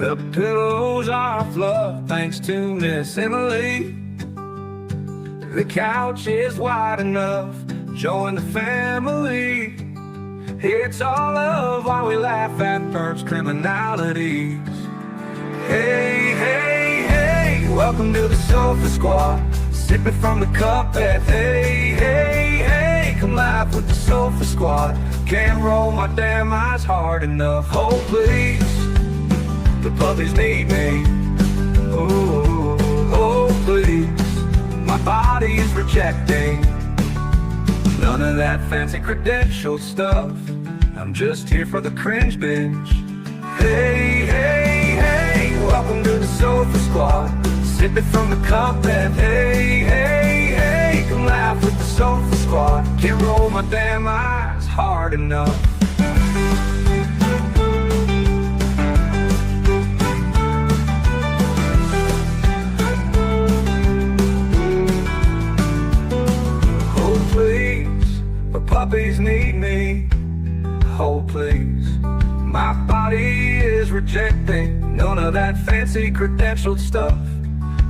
The pillows are fluff thanks to Miss Emily. The couch is wide enough, join the family. It's all love while we laugh at Perp's criminalities. Hey, hey, hey, welcome to the Sofa Squad. Sipping from the cup at hey, hey, hey, come laugh with the Sofa Squad. Can't roll my damn eyes hard enough. Oh, please, the puppies need me. Oh, oh, please, my body is rejecting none of that fancy credential stuff. I'm just here for the cringe binge. Hey, hey, hey, welcome to the Sofa Squad. Sipping from the cup and hey, hey, hey, come laugh with the Sofa Squad. Can't roll my damn eyes hard enough. Oh please, the puppies need me. Oh please, my body is rejecting none of that fancy credentialed stuff.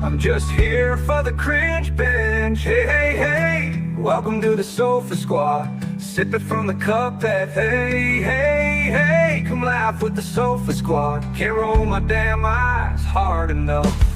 I'm just here for the cringe binge. Hey, hey, hey, welcome to the Sofa Squad. Sipping from the cup that hey, hey, hey, come laugh with the Sofa Squad. Can't roll my damn eyes hard enough.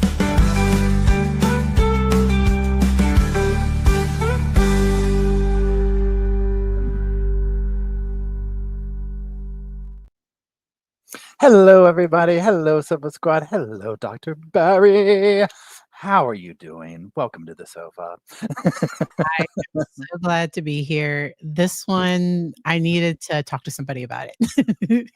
Hello, everybody. Hello, Sofa Squad. Hello, Dr. Barry. How are you doing? Welcome to the sofa. I'm so glad to be here. This one, I needed to talk to somebody about it.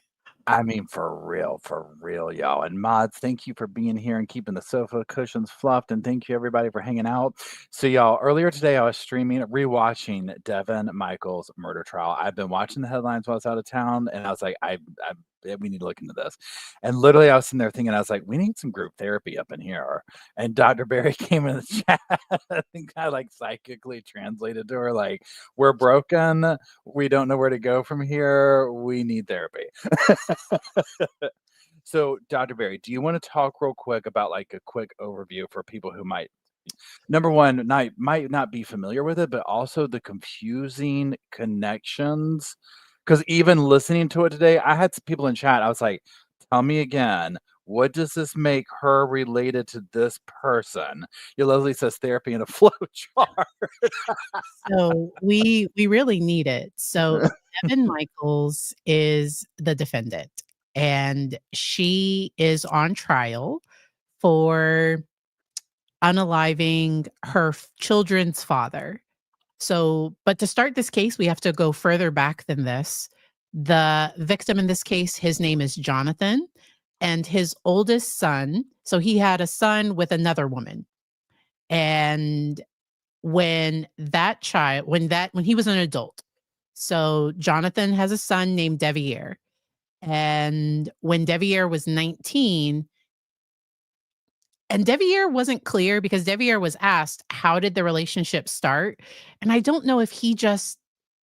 I mean, for real, y'all. And mods, thank you for being here and keeping the sofa cushions fluffed. And thank you, everybody, for hanging out. So, y'all, earlier today, I was rewatching Devyn Michaels' murder trial. I've been watching the headlines while I was out of town, and I was like, we need to look into this. And literally, I was sitting there thinking, I was like, we need some group therapy up in here. And Dr. Barry came in the chat. I think I like psychically translated to her, like, we're broken. We don't know where to go from here. We need therapy. So, Dr. Barry, do you want to talk real quick about like a quick overview for people who might, number one, might not be familiar with it, but also the confusing connections? Because even listening to it today, I had some people in chat. I was like, tell me again, what does this make her related to this person? Your Leslie says therapy in a flow chart. So we really need it. So Devyn Michaels is the defendant, and she is on trial for unaliving her children's father. So, but to start this case, we have to go further back than this. The victim in this case, his name is Jonathan, and his oldest son, so he had a son with another woman. And when he was an adult, so Jonathan has a son named Devyn. And when Devyn was 19, and Devyn wasn't clear because Devyn was asked, how did the relationship start? And I don't know if he just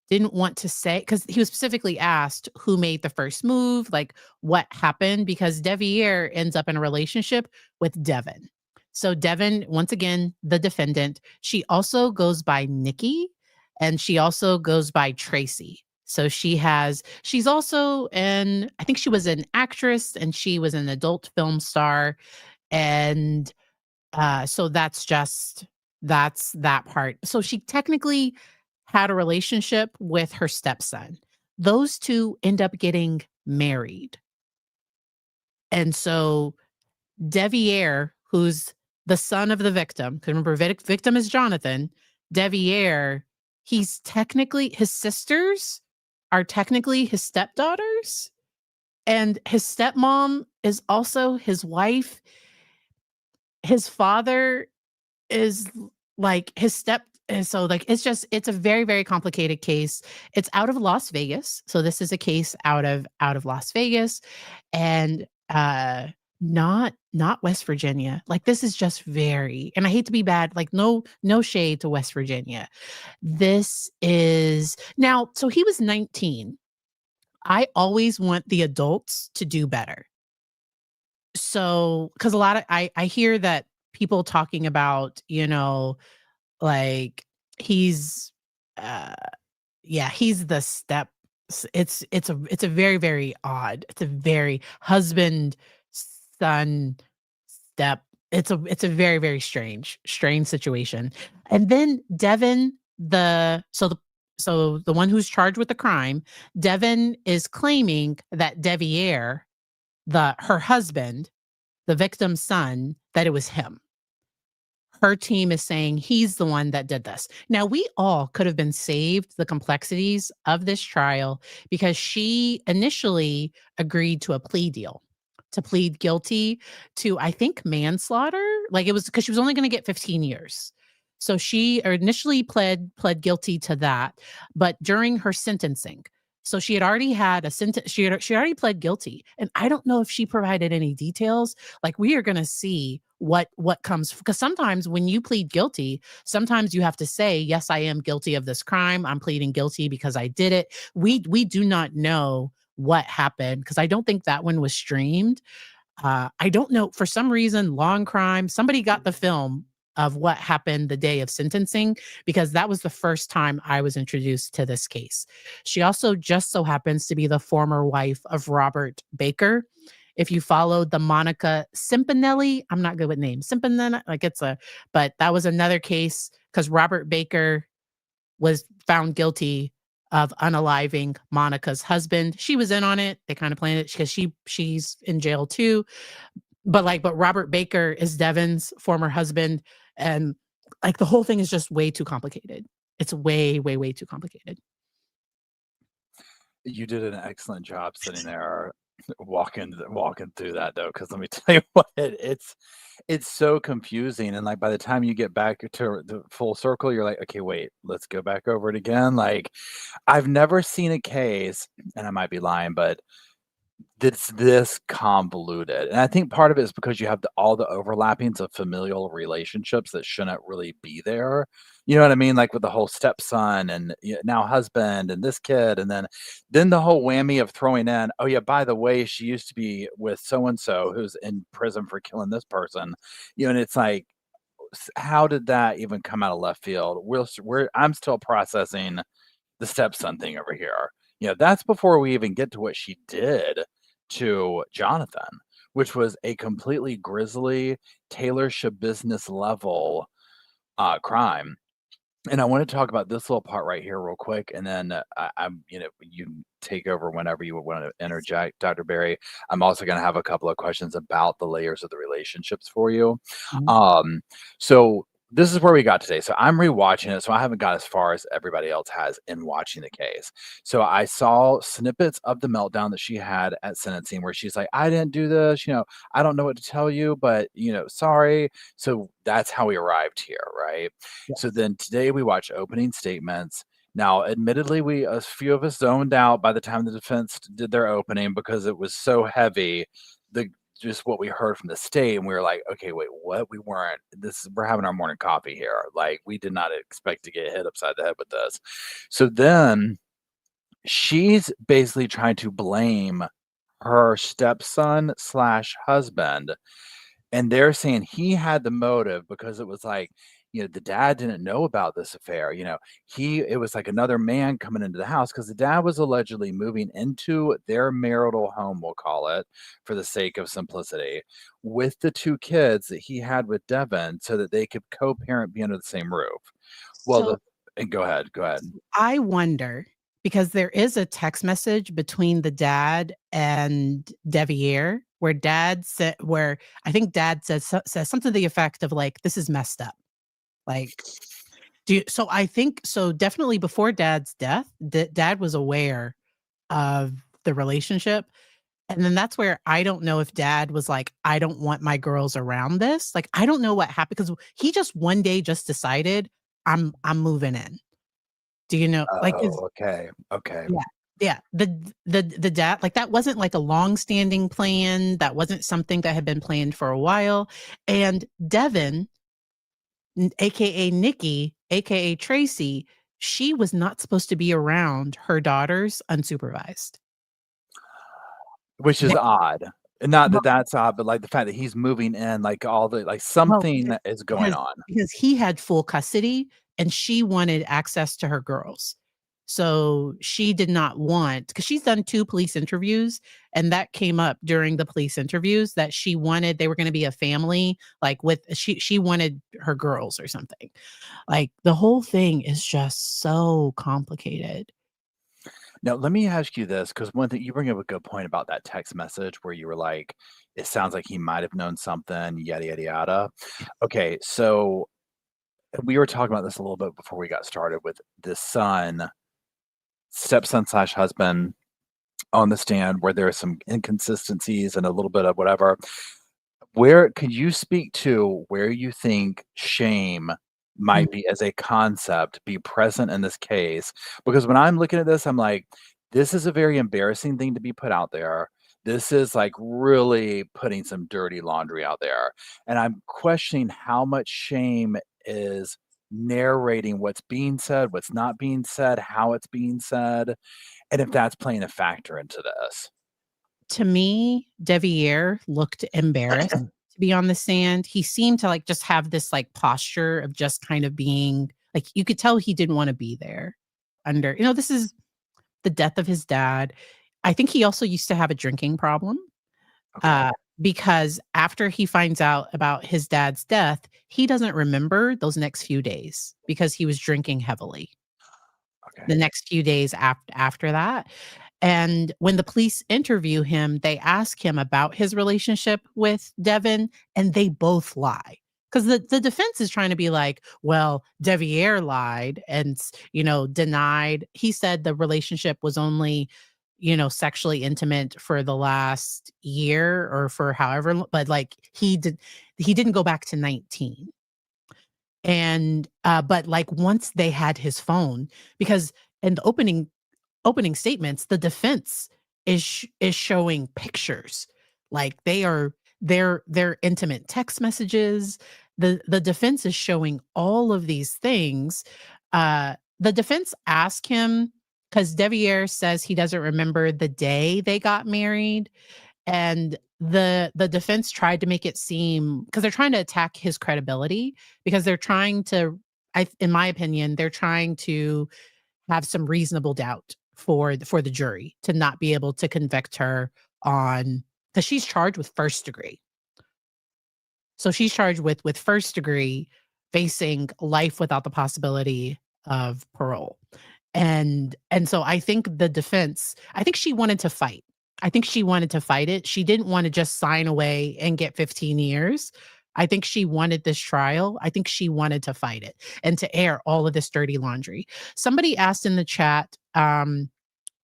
didn't want to say, because he was specifically asked who made the first move, like what happened, because Devyn ends up in a relationship with Devyn. So Devyn, once again, the defendant, she also goes by Nikki, and she also goes by Tracy. So she's also I think she was an actress, and she was an adult film star. And so that's that part. So she technically had a relationship with her stepson. Those two end up getting married. And so Devyn, who's the son of the victim, because remember, victim is Jonathan. Devyn, his sisters are technically his stepdaughters. And his stepmom is also his wife. His father is like his so like it's a very, very complicated case. It's out of Las Vegas. So this is a case out of Las Vegas, and not West Virginia. Like this is just very, and I hate to be bad, like no shade to West Virginia. This is now, so he was 19. I always want the adults to do better. So, because a lot of I hear that people talking about, like he's, uh, yeah, he's the step. It's a very very odd. It's a very husband son step. It's a very very strange situation. And then Devin, the one who's charged with the crime, Devin is claiming that Devier, her husband, the victim's son, that it was him. Her team is saying he's the one that did this. Now, we all could have been saved the complexities of this trial because she initially agreed to a plea deal, to plead guilty to, I think, manslaughter. Like, it was because she was only going to get 15 years. So she initially pled guilty to that, but during her sentencing, so she had already had a sentence. She already pled guilty, and I don't know if she provided any details. Like, we are going to see what comes, because sometimes when you plead guilty, sometimes you have to say, yes, I am guilty of this crime. I'm pleading guilty because I did it. We do not know what happened because I don't think that one was streamed. I don't know, for some reason, Long Crime, somebody got the film of what happened the day of sentencing, because that was the first time I was introduced to this case. She also just so happens to be the former wife of Robert Baker. If you followed the Monica Simpanelli, I'm not good with names. Simpanelli, but that was another case because Robert Baker was found guilty of unaliving Monica's husband. She was in on it. They kind of planned it because she's in jail too. But Robert Baker is Devyn's former husband, and like the whole thing is just way too complicated. It's way, way, way too complicated. You did an excellent job sitting there walking through that though, because let me tell you what, it's so confusing, and, like, by the time you get back to the full circle, you're like, "Okay, wait, let's go back over it again." Like, I've never seen a case, and I might be lying, but that's this convoluted, and I think part of it is because you have all the overlappings of familial relationships that shouldn't really be there. You know what I mean? Like with the whole stepson and now husband and this kid, and then the whole whammy of throwing in, oh yeah, by the way, she used to be with so and so who's in prison for killing this person. And it's like, how did that even come out of left field? I'm still processing the stepson thing over here. That's before we even get to what she did to Jonathan, which was a completely grisly Taylor business level crime. And I want to talk about this little part right here real quick, and then you take over whenever you would want to interject, Dr. Barry. I'm also going to have a couple of questions about the layers of the relationships for you. Mhm. So this is where we got today. So I'm rewatching it, so I haven't got as far as everybody else has in watching the case. So I saw snippets of the meltdown that she had at sentencing, where she's like, "I didn't do this. I don't know what to tell you, but sorry." So that's how we arrived here, right? So Yes. then today we watch opening statements. Now, admittedly, a few of us zoned out by the time the defense did their opening because it was so heavy. The Just what we heard from the state, and we were like, okay, wait, what? We're having our morning coffee here. Like, we did not expect to get hit upside the head with this. So then she's basically trying to blame her stepson slash husband, and they're saying he had the motive because it was like, the dad didn't know about this affair. It was like another man coming into the house because the dad was allegedly moving into their marital home, we'll call it, for the sake of simplicity, with the two kids that he had with Devin so that they could co-parent, be under the same roof. Well, So and go ahead, go ahead. I wonder, because there is a text message between the dad and Devier where I think dad says something to the effect of like, "This is messed up." Like, so I think so definitely before dad's death, dad was aware of the relationship. And then that's where I don't know if dad was like, "I don't want my girls around this." Like, I don't know what happened because he just one day just decided, I'm moving in. Do you know? Like, his Oh, okay, okay. yeah, yeah. The dad, like, that wasn't like a long-standing plan. That wasn't something that had been planned for a while. And Devin, AKA Nikki, AKA Tracy, she was not supposed to be around her daughters unsupervised. Which is That odd. And not Well that that's odd, but, like, the fact that he's moving in, like, all the like, well, something is going because on. because he had full custody and she wanted access to her girls. So she did not want, because she's done 2 police interviews, and that came up during the police interviews that she wanted they were gonna be a family, like, with she wanted her girls or something. Like, the whole thing is just so complicated. Now, let me ask you this, because one thing you bring up a good point about that text message where you were like, "It sounds like he might have known something, yada, yada, yada." Okay, so we were talking about this a little bit before we got started with the son, stepson/husband on the stand where there are some inconsistencies and a little bit of whatever. Where could you speak to where you think shame Mm. might be as a concept be present in this case? Because when I'm looking at this, I'm like, this is a very embarrassing thing to be put out there. This is like really putting some dirty laundry out there. And I'm questioning how much shame is narrating what's being said, what's not being said, how it's being said, and if that's playing a factor into this. To me, Deviere looked embarrassed to be on the stand. He seemed to, like, just have this, like, posture of just kind of being like, you could tell he didn't wanna be there this is the death of his dad. I think he also used to have a drinking problem, Okay. uh, because after he finds out about his dad's death, he doesn't remember those next few days because he was drinking heavily Okay. the next few days after that. And when the police interview him, they ask him about his relationship with Devin, and they both lie. Because the defense is trying to be like, well, Deviere lied and denied. He said the relationship was only, sexually intimate for the last year or for but like he didn't go back to 19. And but like once they had his phone, because in the opening statements, the defense is showing pictures. Like they're intimate text messages. The defense is showing all of these things. The defense asked him because Deviere says he doesn't remember the day they got married, and the defense tried to make it seem because they're trying to attack his credibility because they're trying to, in my opinion, they're trying to have some reasonable doubt for the jury to not be able to convict her on because she's charged with first degree. So she's charged with first degree, facing life without the possibility of parole. And so I think the defense, I think she wanted to fight. I think she wanted to fight it. She didn't want to just sign away and get 15 years. I think she wanted this trial. I think she wanted to fight it and to air all of this dirty laundry. Somebody asked in the chat,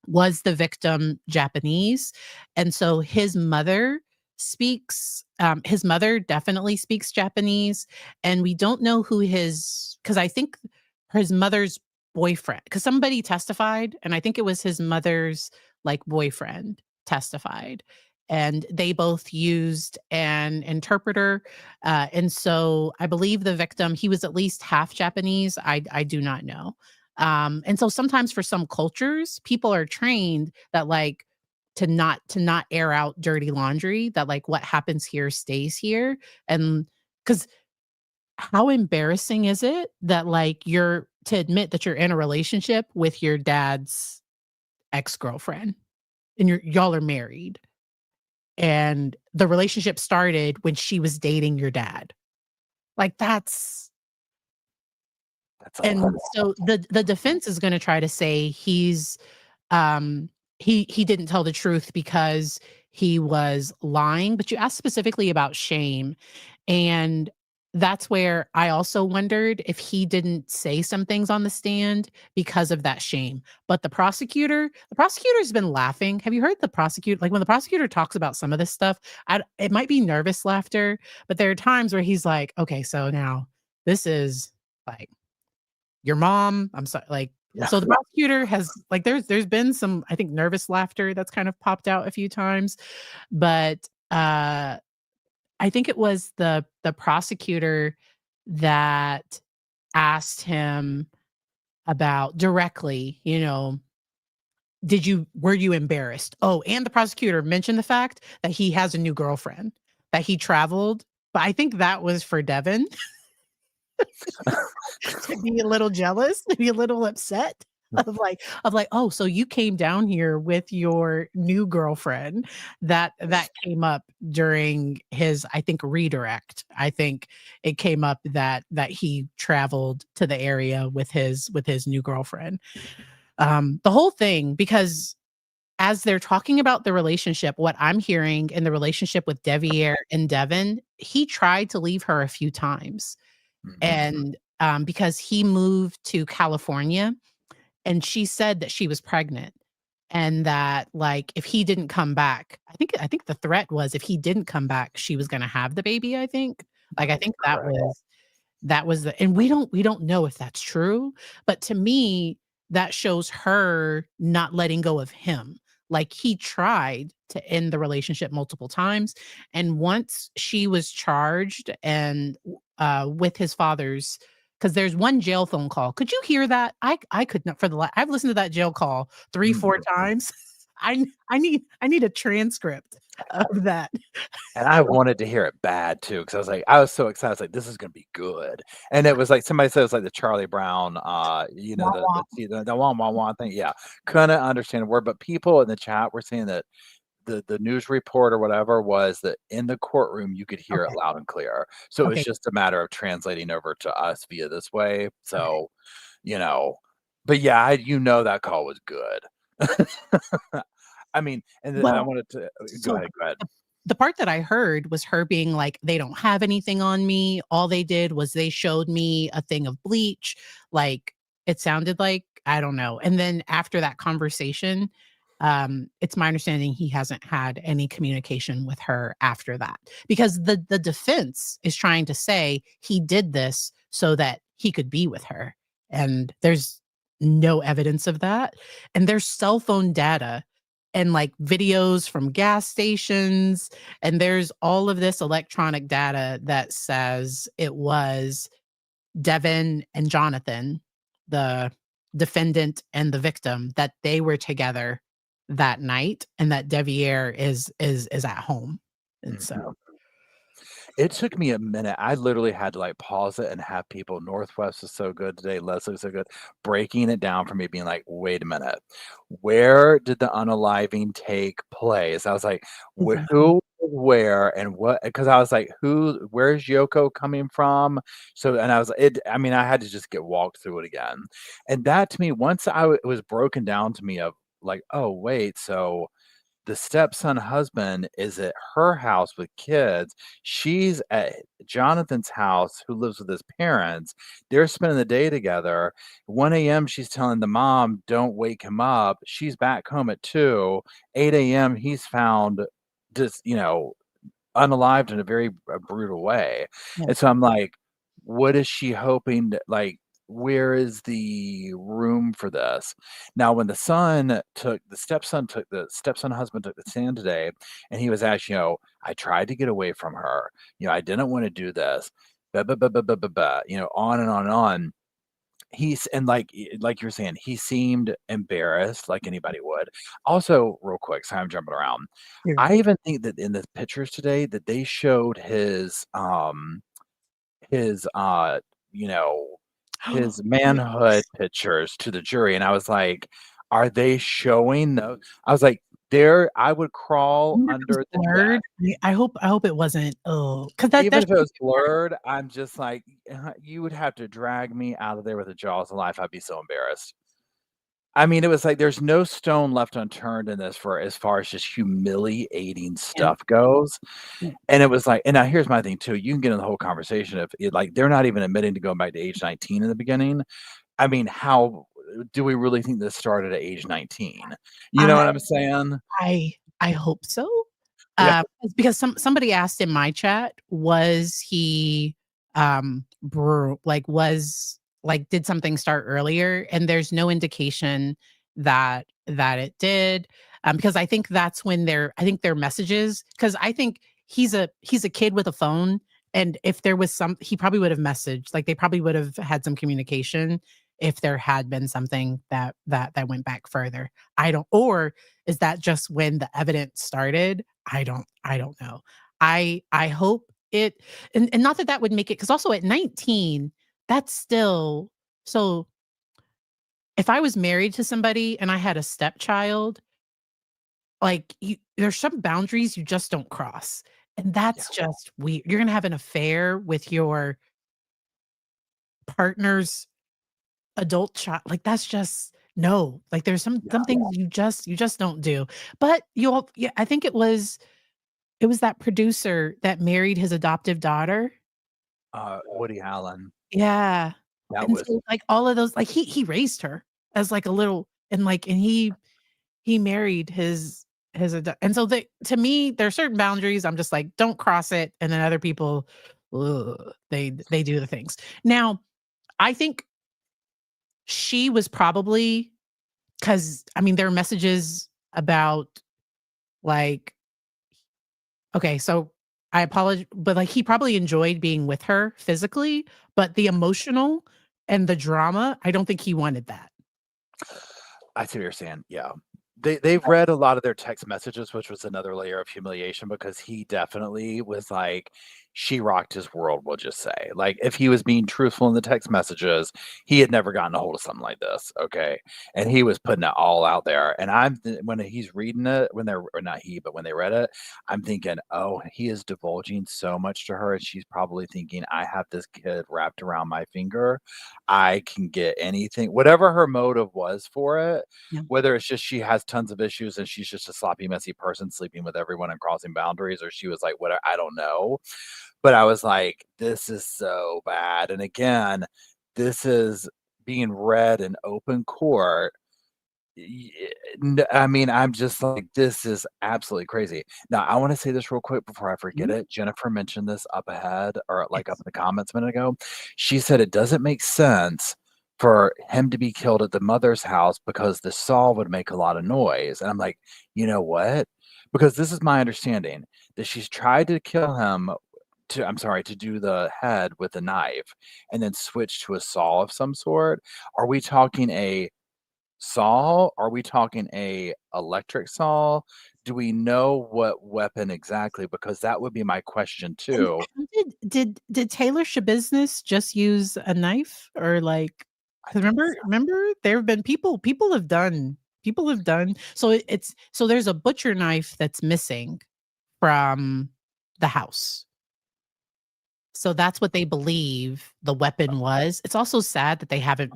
was the victim Japanese? And so his mother definitely speaks Japanese. And we don't know who because I think his mother's boyfriend, because somebody testified, and I think it was his mother's like boyfriend testified. And they both used an interpreter. And so I believe the victim, he was at least half Japanese. I do not know. And so sometimes for some cultures, people are trained that like to not air out dirty laundry, that like what happens here stays here. And because how embarrassing is it that like you're to admit that you're in a relationship with your dad's ex-girlfriend and y'all are married and the relationship started when she was dating your dad. Like That's a lot. and so the defense is going to try to say um he didn't tell the truth because he was lying, but you asked specifically about shame, and that's where I also wondered if he didn't say some things on the stand because of that shame. But the prosecutor's been laughing. Have you heard the prosecutor, like when the prosecutor talks about some of this stuff, it might be nervous laughter, but there are times where he's like, okay, so now this is like your mom, I'm sorry, like, Yeah. so the prosecutor has like, there's been some, I think, nervous laughter that's kind of popped out a few times, but, I think it was the prosecutor that asked him about directly, were you embarrassed? Oh, and the prosecutor mentioned the fact that he has a new girlfriend, that he traveled. But I think that was for Devyn to be a little jealous, to be a little upset of like, oh, so you came down here with your new girlfriend. That came up during his, I think, redirect. I think it came up that he traveled to the area with his new girlfriend. The whole thing, because as they're talking about the relationship, what I'm hearing in the relationship with Devier and Devyn, he tried to leave her a few times. Mhm. And because he moved to California, and she said that she was pregnant, and that, like, if he didn't come back, I think the threat was if he didn't come back, she was gonna have the baby, I think. Like, I think that Correct. was the, and we don't know if that's true, but to me, that shows her not letting go of him. Like, he tried to end the relationship multiple times, and once she was charged and with his father's, because there's one jail phone call. Could you hear that? I could not, I've listened to that jail call 3 4 Mhm. times. I need a transcript of that. And I wanted to hear it bad too, because I was so excited. I was like, "This is gonna be good." And it was like somebody said it's like the Charlie Brown, Wah, wah. the wah, wah, wah thing. Yeah, couldn't understand a word, but people in the chat were saying that the news report or whatever was that in the courtroom, you could hear it Okay. loud and clear. So it was Okay. just a matter of translating over to us via this way. Okay. So, you know, but yeah, that call was good. I mean, and then I Well, wanted to go so ahead, go ahead. the part that I heard was her being like, "They don't have anything on me. All they did was they showed me a thing of bleach." Like, it sounded like, I don't know. And then after that conversation, it's my understanding he hasn't had any communication with her after that, because the defense is trying to say he did this so that he could be with her, and there's no evidence of that. And there's cell phone data and, like, videos from gas stations, and there's all of this electronic data that says it was Devyn and Jonathan, the defendant and the victim, that they were together that night, and that Devier is at home. And so, Mhm. It took me a minute. I literally had to, like, pause it and have people Northwest is so good today, Leslie's so good, breaking it down for me, being like, "Wait a minute. Where did the unaliving take place?" I was like, exactly. who, where, and what?" Because I was like, where's Yoko coming from?" So and I was I mean, I had to just get walked through it again. And that to me, once it was broken down to me of like, "Oh, wait, so the stepson husband is at her house with kids. She's at Jonathan's house, who lives with his parents. They're spending the day together. 1 a.m., she's telling the mom, don't wake him up. She's back home at 2. 8 a.m., he's found just, unalived in a very brutal way. And Yes. so I'm like, what is she hoping to like? Where is the room for this? Now, when the stepson husband took the stand today, and he was asked, I tried to get away from her. I didn't want to do this. Blah, blah, blah, blah, blah, blah, blah, on and on and on. He's and like you're saying, he seemed embarrassed like anybody would. Also, real quick, so I'm jumping around. You're I even think that in the pictures today that they showed his, you know, his manhood yes. pictures to the jury, and I was like, "Are they showing those?" I was like, "There I would I crawl wonder if it was under the blurred. desk." I hope it wasn't. Oh, because Even that if it was blurred, I'm just like, You would have to drag me out of there with the jaws of life, I'd be so embarrassed." I mean, it was like there's no stone left unturned in this for as far as just humiliating and stuff goes, and it was like and now here's my thing too, you can get in the whole conversation if it like, they're not even admitting to going back to age 19 in the beginning. I mean, how do we really think this started at age 19? You know I what I'm saying? I hope so. Yeah. Because somebody asked in my chat, was he, did something start earlier? And there's no indication that it did, because I think that's when their messages, because I think he's a kid with a phone, and if there was he probably would have messaged, like, they probably would have had some communication if there had been something that went back further. I don't, or is that just when the evidence started? I don't know. I hope it, and not that that would make it, because also at 19, that's still, so if I was married to somebody and I had a stepchild, like, there's some boundaries you just don't cross, and Yeah. that's just weird. You're gonna have an affair with your partner's adult child, like, that's just no. Like, there's some Yeah. things you just don't do. But you'll, yeah, I think it was that producer that married his adoptive daughter. Woody Allen. Yeah, That and was so, like, all of those, like, he raised her as, like, a little, and, like, and he married his ado, and so they, to me, there are certain boundaries, I'm just like, "Don't cross it," and then other people, ugh, they do the things. Now, I think she was probably, 'cause, I mean, there are messages about, like, okay, so I apologize, but, like, he probably enjoyed being with her physically, but the emotional and the drama, I don't think he wanted that. I see what you're saying, yeah. They've read a lot of their text messages, which was another layer of humiliation because he definitely was like she rocked his world, we'll just say. Like, if he was being truthful in the text messages, he had never gotten a hold of something like this, okay? And he was putting it all out there, and when he's reading it, when they're or not he, but when they read it, I'm thinking, "Oh, he is divulging so much to her," and she's probably thinking, "I have this kid wrapped around my finger. I can get anything." Whatever her motive was for it, Yeah. whether it's just she has tons of issues and she's just a sloppy, messy person sleeping with everyone and crossing boundaries, or she was like, "What? I don't know." But I was like, "This is so bad." And again, this is being read in open court. Y- I mean, I'm just like, this is absolutely crazy. Now, I want to say this real quick before I forget Mhm. it. Jennifer mentioned this up ahead or like up Yes. in the comments a minute ago. She said it doesn't make sense for him to be killed at the mother's house because the saw would make a lot of noise. And I'm like, you know what? Because this is my understanding that she's tried to kill him to, I'm sorry, to do the head with a knife and then switch to a saw of some sort. Are we talking a saw? Are we talking a electric saw? Do we know what weapon exactly? Because that would be my question And too. how did Taylor Schabusiness just use a knife, or, like, I 'cause think so. remember there have been people have done, so it's, so there's a butcher knife that's missing from the house. So that's what they believe the weapon was. It's also sad that they haven't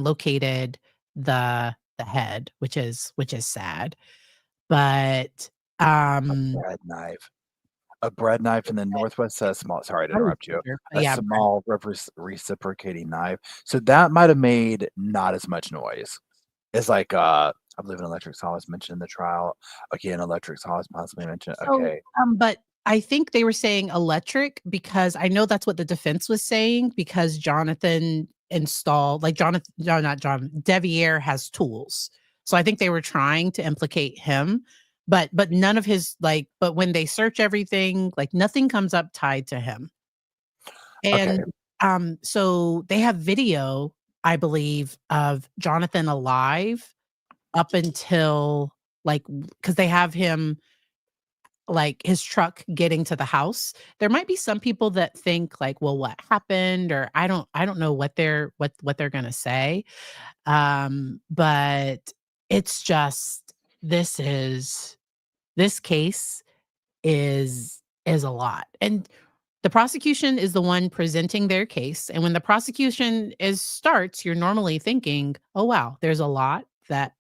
located the head, which is sad. But, A um, bread knife. A bread knife in the Northwest says small, sorry to probably interrupt you. butcher, but A yeah, bread. small reciprocating knife. So that might have made not as much noise. It's like I believe an electric saw was mentioned in the trial. Okay, an electric saw is possibly mentioned. So, Okay. but I think they were saying electric because I know that's what the defense was saying, because Jonathan installed, like, Jonathan, no, not John, Devier has tools. So I think they were trying to implicate him, but none of his, like, but when they search everything, like, nothing comes up tied to him. Okay. And so they have video, I believe, of Jonathan alive up until, like, because they have him, like, his truck getting to the house. There might be some people that think, like, well, what happened? Or I don't know what they're gonna say. But it's just, this case is a lot. And the prosecution is the one presenting their case, and when the prosecution is starts, you're normally thinking, "Oh, wow, there's a lot that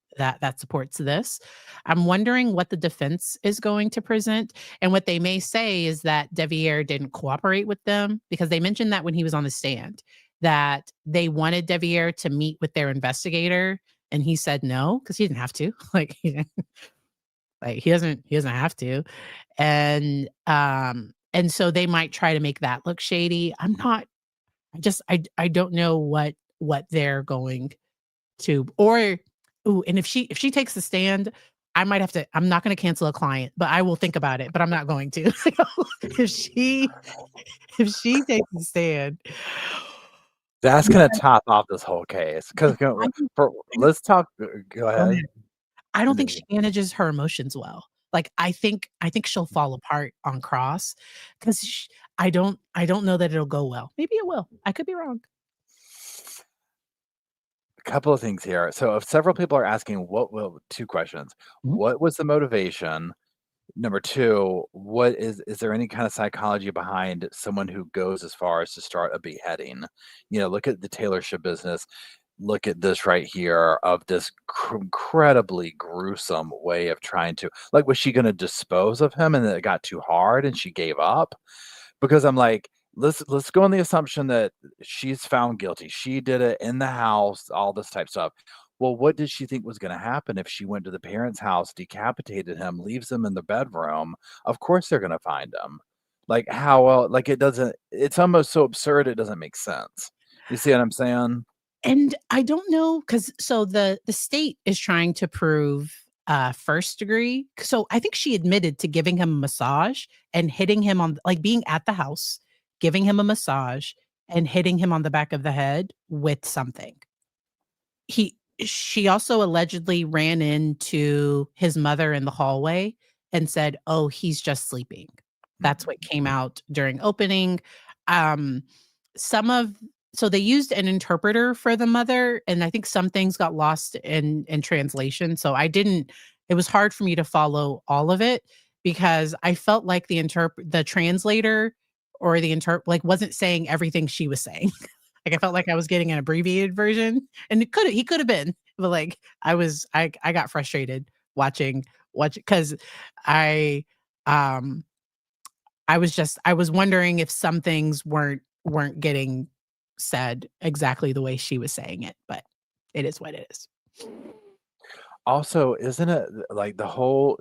supports this." I'm wondering what the defense is going to present, and what they may say is that Devier didn't cooperate with them, because they mentioned that when he was on the stand, that they wanted Devier to meet with their investigator, and he said no, because he didn't have to. Like, he doesn't have to. And so they might try to make that look shady. I'm not, I don't know what they're going to, or ooh, and if she takes the stand, I might have to, I'm not gonna cancel a client, but I will think about it, but I'm not going to. If she if she takes the stand, That's Because gonna top off this whole case. Because I don't I don't let's talk go go ahead. ahead. I don't think No. she manages her emotions well. Like, I think she'll fall apart on cross 'cause I don't know that it'll go well. Maybe it will. I could be wrong. A couple of things here. So, if several people are asking what will 2 questions. Mhm. What was the motivation? Number 2, what is there any kind of psychology behind someone who goes as far as to start a beheading? Look at the Taylor Swift business. Look at this right here of this incredibly gruesome way of trying to like, was she gonna dispose of him and then it got too hard and she gave up? Because I'm like, let's go on the assumption that she's found guilty. She did it in the house, all this type stuff. Well, what did she think was gonna happen if she went to the parents' house, decapitated him, leaves him in the bedroom? Of course they're gonna find him. Like, how like, it doesn't it's almost so absurd, it doesn't make sense. You see what I'm saying? And I don't know, cause so the state is trying to prove, first degree. So I think she admitted to giving him a massage and hitting him on like, being at the house, giving him a massage, and hitting him on the back of the head with something. He She also allegedly ran into his mother in the hallway and said, "Oh, he's just sleeping." That's what came out during opening. Um, some of so they used an interpreter for the mother, and I think some things got lost in translation. So I didn't it was hard for me to follow all of it because I felt like the translator or like wasn't saying everything she was saying. Like, I felt like I was getting an abbreviated version, and he could have been, but, like, I got frustrated because I, um, I was wondering if some things weren't getting said exactly the way she was saying it, but it is what it is. Also, isn't it like the whole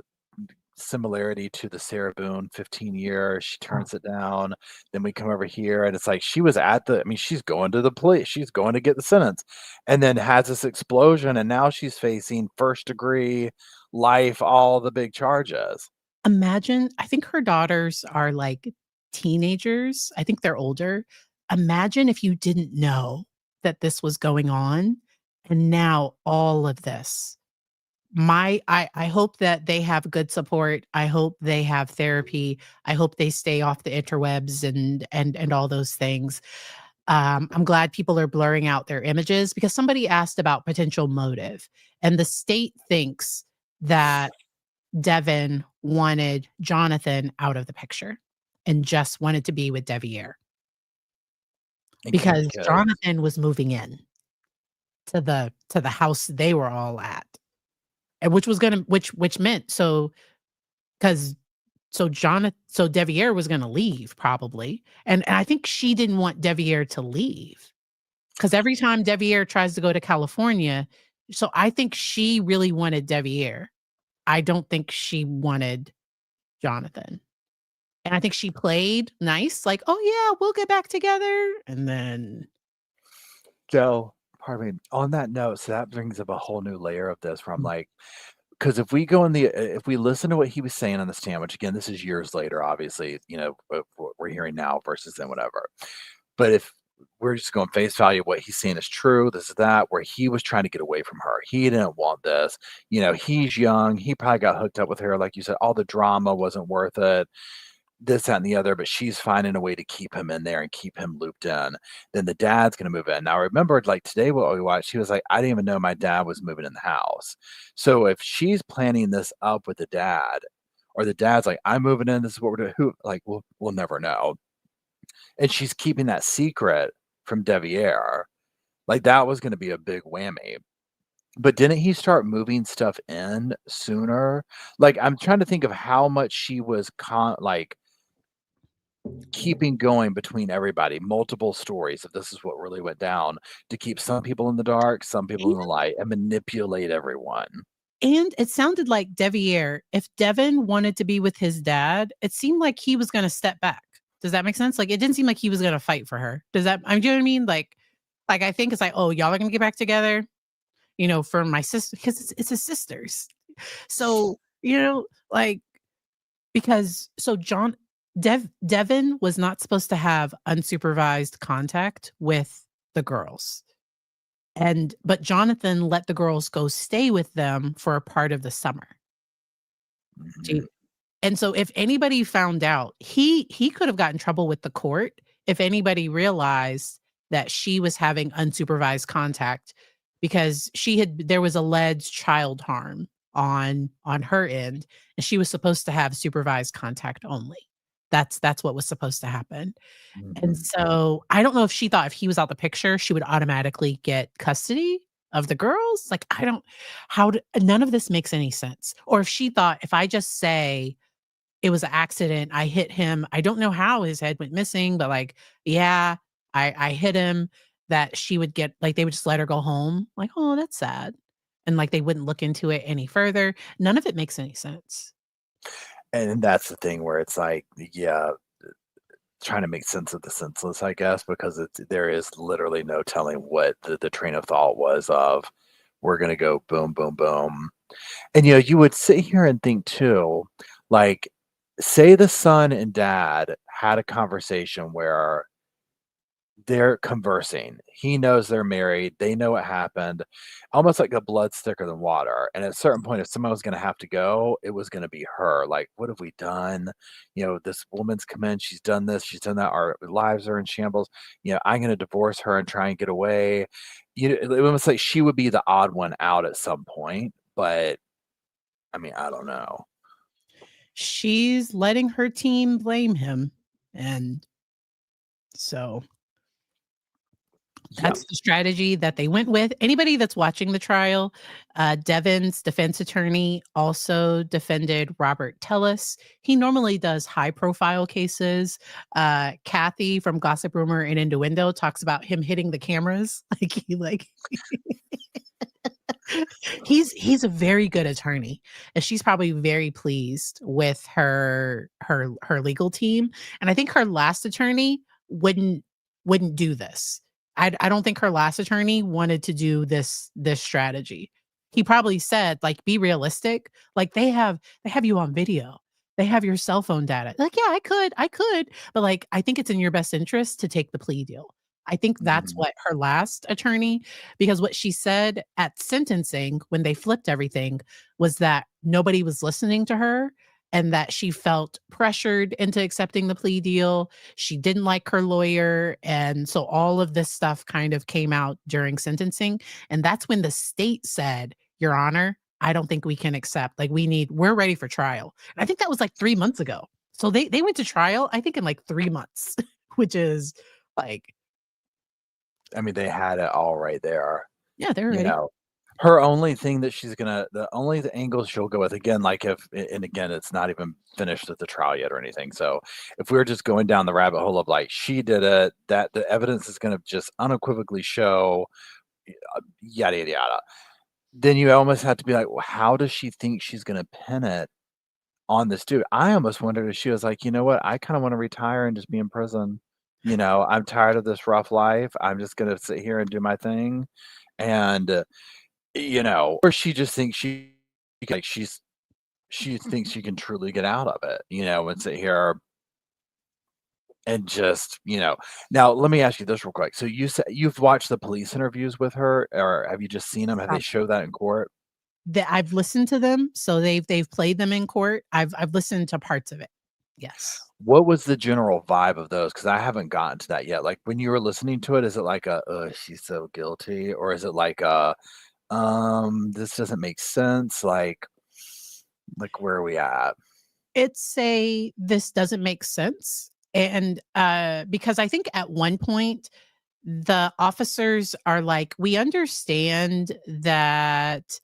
similarity to the Sarah Boone 15 years, she Oh. turns it down, then we come over here and it's like she was at the I mean, she's going to the police, she's going to get the sentence, and then has this explosion, and now she's facing first degree, life, all the big charges. Imagine I think her daughters are, like, teenagers, I think they're older. Imagine if you didn't know that this was going on, and now all of this. I hope that they have good support, I hope they have therapy, I hope they stay off the interwebs and all those things. I'm glad people are blurring out their images because somebody asked about potential motive, and the state thinks that Devyn wanted Jonathan out of the picture and just wanted to be with Deviere And keep the because kids. Jonathan was moving in to the house they were all at, and which meant so 'cause so Deviere was gonna leave probably, and I think she didn't want Deviere to leave because every time Deviere tries to go to California so I think she really wanted Deviere. I don't think she wanted Jonathan. And I think she played nice, like, "Oh, yeah, we'll get back together," and then So, pardon me, on that note, so that brings up a whole new layer of this where I'm mm, like, because if we listen to what he was saying on the stand, which again, this is years later, obviously, what we're hearing now versus then whatever. But if we're just going face value, what he's saying is true, this is that, where he was trying to get away from her. He didn't want this. He's young. He probably got hooked up with her. Like you said, all the drama wasn't worth it, this, that, and the other, but she's finding a way to keep him in there and keep him looped in. Then the dad's gonna move in. Now, I remembered like today what we watched, he was like, I didn't even know my dad was moving in the house. So if she's planning this up with the dad, or the dad's like, I'm moving in, this is what we're doing, who like we'll never know. And she's keeping that secret from Deviere. Like that was gonna be a big whammy. But didn't he start moving stuff in sooner? Like I'm trying to think of how much she was like keeping going between everybody, multiple stories if this is what really went down, to keep some people in the dark, some people in the light, and manipulate everyone. and it sounded like Deviere if Devin wanted to be with his dad, it seemed like he was gonna step back. Does that make sense? Like, it didn't seem like he was gonna fight for her. Does that do you know what I mean? Like, I think it's like, "Oh, y'all are gonna get back together?" For my sister because it's his sisters. So, like because so Devin was not supposed to have unsupervised contact with the girls. But Jonathan let the girls go stay with them for a part of the summer. Mhm. And so if anybody found out, he could have got in trouble with the court if anybody realized that she was having unsupervised contact because there was alleged child harm on her end, and she was supposed to have supervised contact only. That's what was supposed to happen. And Mhm. so I don't know if she thought if he was out the picture, she would automatically get custody of the girls. Like, I don't none of this makes any sense. Or if she thought if I just say it was an accident, I hit him, I don't know how his head went missing, but like, yeah, I hit him, that she would get like they would just let her go home. Like, oh, that's sad. And like they wouldn't look into it any further. None of it makes any sense. And that's the thing where it's like, yeah, trying to make sense of the senseless, I guess, because there is literally no telling what the train of thought was of, we're gonna go boom, boom, boom. And, you would sit here and think too, like, say the son and dad had a conversation where they're conversing. He knows they're married. They know what happened. Almost like a blood's thicker than water. And at a certain point, if someone was going to have to go, it was going to be her. Like, what have we done? This woman's come in. She's done this. She's done that. Our lives are in shambles. I'm going to divorce her and try and get away. It almost like she would be the odd one out at some point. But I mean, I don't know. She's letting her team blame him. And so Yeah. that's the strategy that they went with. Anybody that's watching the trial, Devyn's defense attorney also defended Robert Tellis. He normally does high-profile cases. Kathy from Gossip Rumor and Innuendo talks about him hitting the cameras. He's a very good attorney, and she's probably very pleased with her legal team. And I think her last attorney wouldn't do this. I don't think her last attorney wanted to do this strategy. He probably said, like, be realistic. Like, they have you on video. They have your cell phone data. Like, yeah, I could, but like, I think it's in your best interest to take the plea deal. I think that's Mhm. what her last attorney, because what she said at sentencing when they flipped everything was that nobody was listening to her and that she felt pressured into accepting the plea deal. She didn't like her lawyer. And so all of this stuff kind of came out during sentencing. And that's when the state said, Your Honor, I don't think we can accept. Like, we're ready for trial. And I think that was like 3 months ago. So they went to trial, I think, in like 3 months, which is like, I mean, they had it all right there. yeah, they're You ready. know, her only thing that the only the angle she'll go with, again, like and again, it's not even finished at the trial yet or anything. So if we're just going down the rabbit hole of like she did it, that the evidence is going to just unequivocally show yada yada yada. Then you almost have to be like, well, how does she think she's going to pin it on this dude? I almost wondered if she was like, you know what, I kind of want to retire and just be in prison. I'm tired of this rough life. I'm just going to sit here and do my thing. And or she just thinks like she thinks she can truly get out of it, and sit here and just, now let me ask you this real quick. So you said you've watched the police interviews with her, or have you just seen them? Have they showed that in court? That I've listened to them, so they've played them in court. I've listened to parts of it. Yes. What was the general vibe of those? Because I haven't gotten to that yet. Like when you were listening to it, is it like she's so guilty, or is it like this doesn't make sense? Like where are we at? It's a this doesn't make sense. And because I think at one point the officers are like, we understand that,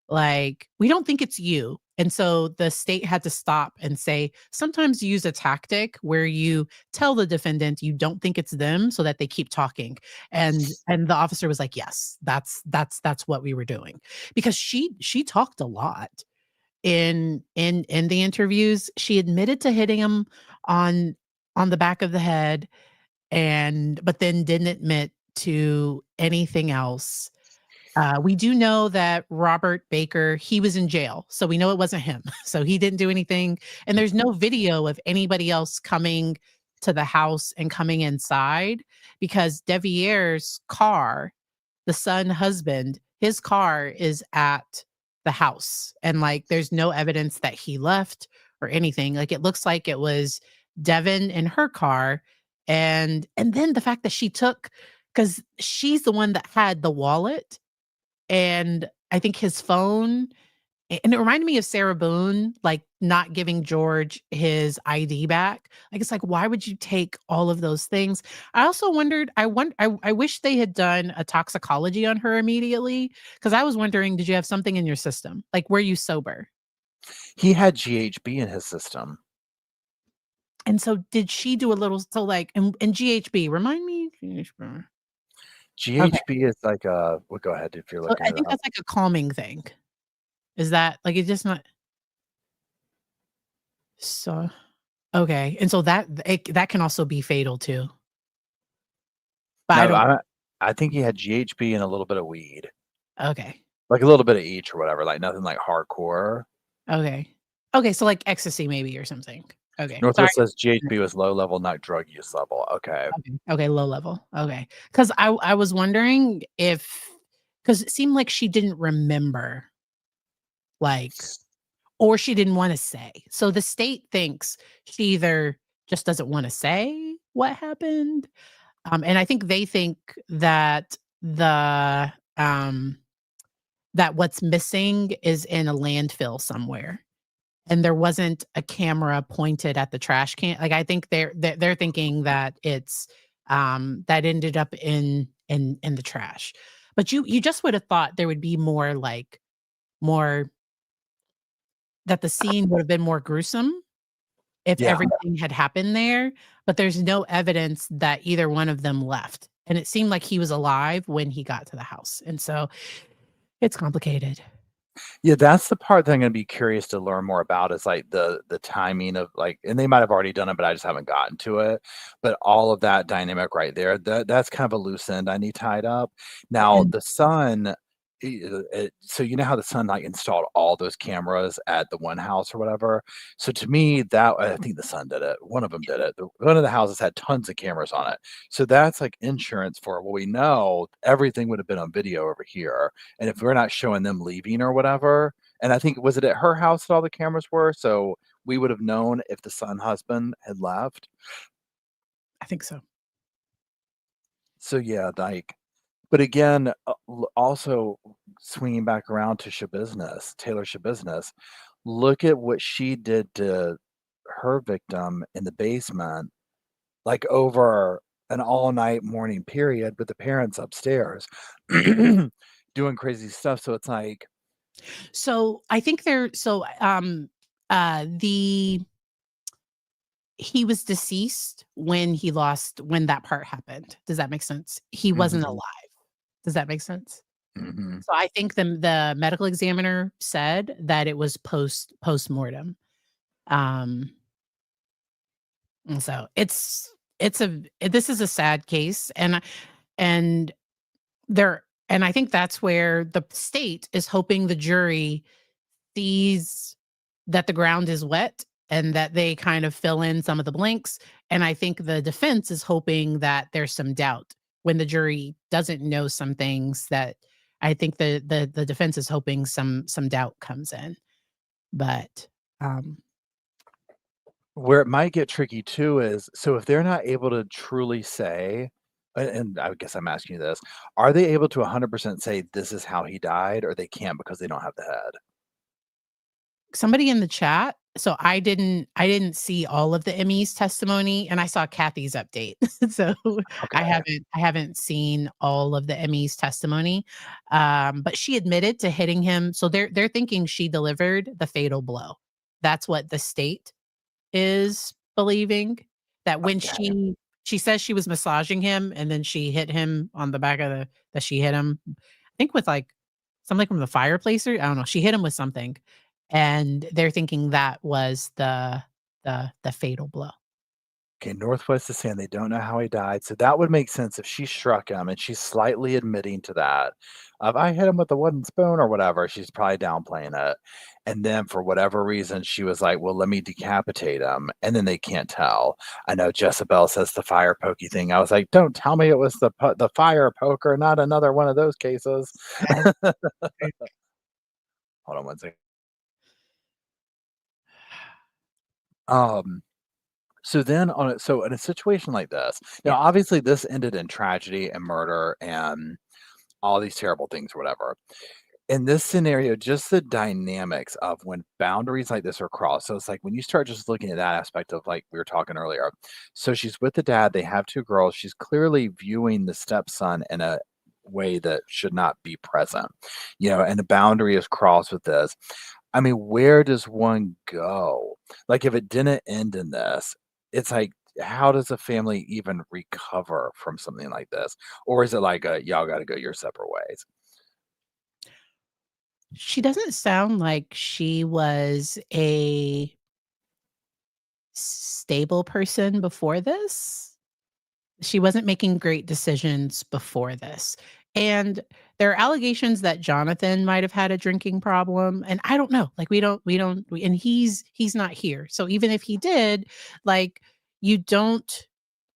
like, we don't think it's you. And so the state had to stop and say, sometimes use a tactic where you tell the defendant you don't think it's them so that they keep talking. And the officer was like, yes, that's what we were doing. Because she talked a lot in the interviews. She admitted to hitting him on the back of the head, but then didn't admit to anything else. We do know that Robert Baker, he was in jail, so we know it wasn't him. So he didn't do anything, and there's no video of anybody else coming to the house and coming inside because Devier's car, the son husband, his car is at the house. And like there's no evidence that he left or anything. Like it looks like it was Devyn in her car. And then the fact that she took because she's the one that had the wallet and I think his phone and it reminded me of Sarah Boone, like, not giving George his ID back. Like, it's like, why would you take all of those things? I also wondered, I wish they had done a toxicology on her immediately, because I was wondering, did you have something in your system? Like, were you sober? He had GHB in his system. And so did she do a little so, like and GHB, remind me? GHB. Okay. GHB is like a well, go ahead if you're So looking I it think up. that's like a calming thing. Is that like, it's just not so okay, and so that can also be fatal too. But I No, don't I think he had GHB and a little bit of weed. okay. Like a little bit of each or whatever, like nothing like hardcore. Okay. Okay, so like ecstasy maybe or something. Okay. Sorry. Northwest says GHB was low level, not drug use level. Okay. Okay. Okay, low level. Okay. Because I was wondering if because it seemed like she didn't remember, like, or she didn't wanna say. So the state thinks she either just doesn't wanna say what happened, and I think they think that that what's missing is in a landfill somewhere. And there wasn't a camera pointed at the trash can. Like, I think they're thinking that it's, that ended up in the trash. But you just would have thought there would be more, like, more that the scene would have been more gruesome if Yeah. everything had happened there, but there's no evidence that either one of them left, and it seemed like he was alive when he got to the house, and so it's complicated. Yeah, that's the part that I'm gonna be curious to learn more about is like the timing of like and they might have already done it, but I just haven't gotten to it. But all of that dynamic right there, that's kind of a loose end I need tied up. Now And the son, so you know how the son like installed all those cameras at the one house or whatever. So to me, that I think the son did it. One of them did it. One of the houses had tons of cameras on it. So that's like insurance for well, we know everything would have been on video over here. And if we're not showing them leaving or whatever, and I think was it at her house that all the cameras were? So we would have known if the son husband had left. I think so. So yeah, like, but again, also swinging back around to Shabiznes, Taylor Shabiznes, look at what she did to her victim in the basement, like over an all night morning period with the parents upstairs doing crazy stuff. So it's like, So, I think the he was deceased when that part happened. Does that make sense? He wasn't mhm, alive. Does that make sense? mhm. So, I think the medical examiner said that it was postmortem. Um, and so this is a sad case, and and I think that's where the state is hoping the jury sees that the ground is wet and that they kind of fill in some of the blanks. And I think the defense is hoping that there's some doubt when the jury doesn't know some things that I think the defense is hoping some doubt comes in. But um Where it might get tricky too is, so if they're not able to truly say, and I guess I'm asking you this, are they able to 100% say this is how he died, or they can't because they don't have the head? somebody in the chat, so I didn't see all of the Emmy's testimony and I saw Kathy's update. So Okay. I haven't seen all of the Emmy's testimony. But she admitted to hitting him. So they're thinking she delivered the fatal blow. That's what the state is believing, that when Okay. she says she was massaging him and then she hit him on the back of the that she hit him, I think with, like, something from the fireplace or I don't know, she hit him with something, and they're thinking that was the fatal blow. Okay, Northwest is saying they don't know how he died. So that would make sense if she struck him and she's slightly admitting to that. If I hit him with a wooden spoon or whatever, she's probably downplaying it. And then for whatever reason, she was like, well, let me decapitate him. And then they can't tell. I know Jezebel says the fire pokey thing. I was like, don't tell me it was the fire poker, not another one of those cases. Hold on one second. Um, So then so in a situation like this, now Yeah. obviously this ended in tragedy and murder and all these terrible things or whatever. In this scenario, just the dynamics of when boundaries like this are crossed. So it's like when you start just looking at that aspect of like we were talking earlier. So she's with the dad, they have two girls. She's clearly viewing the stepson in a way that should not be present, and the boundary is crossed with this. I mean, where does one go? Like, if it didn't end in this, it's like, how does a family even recover from something like this? Or is it like, y'all got to go your separate ways? She doesn't sound like she was a stable person before this. She wasn't making great decisions before this. And there are allegations that Jonathan might have had a drinking problem, and I don't know. Like and he's not here. So even if he did, like you don't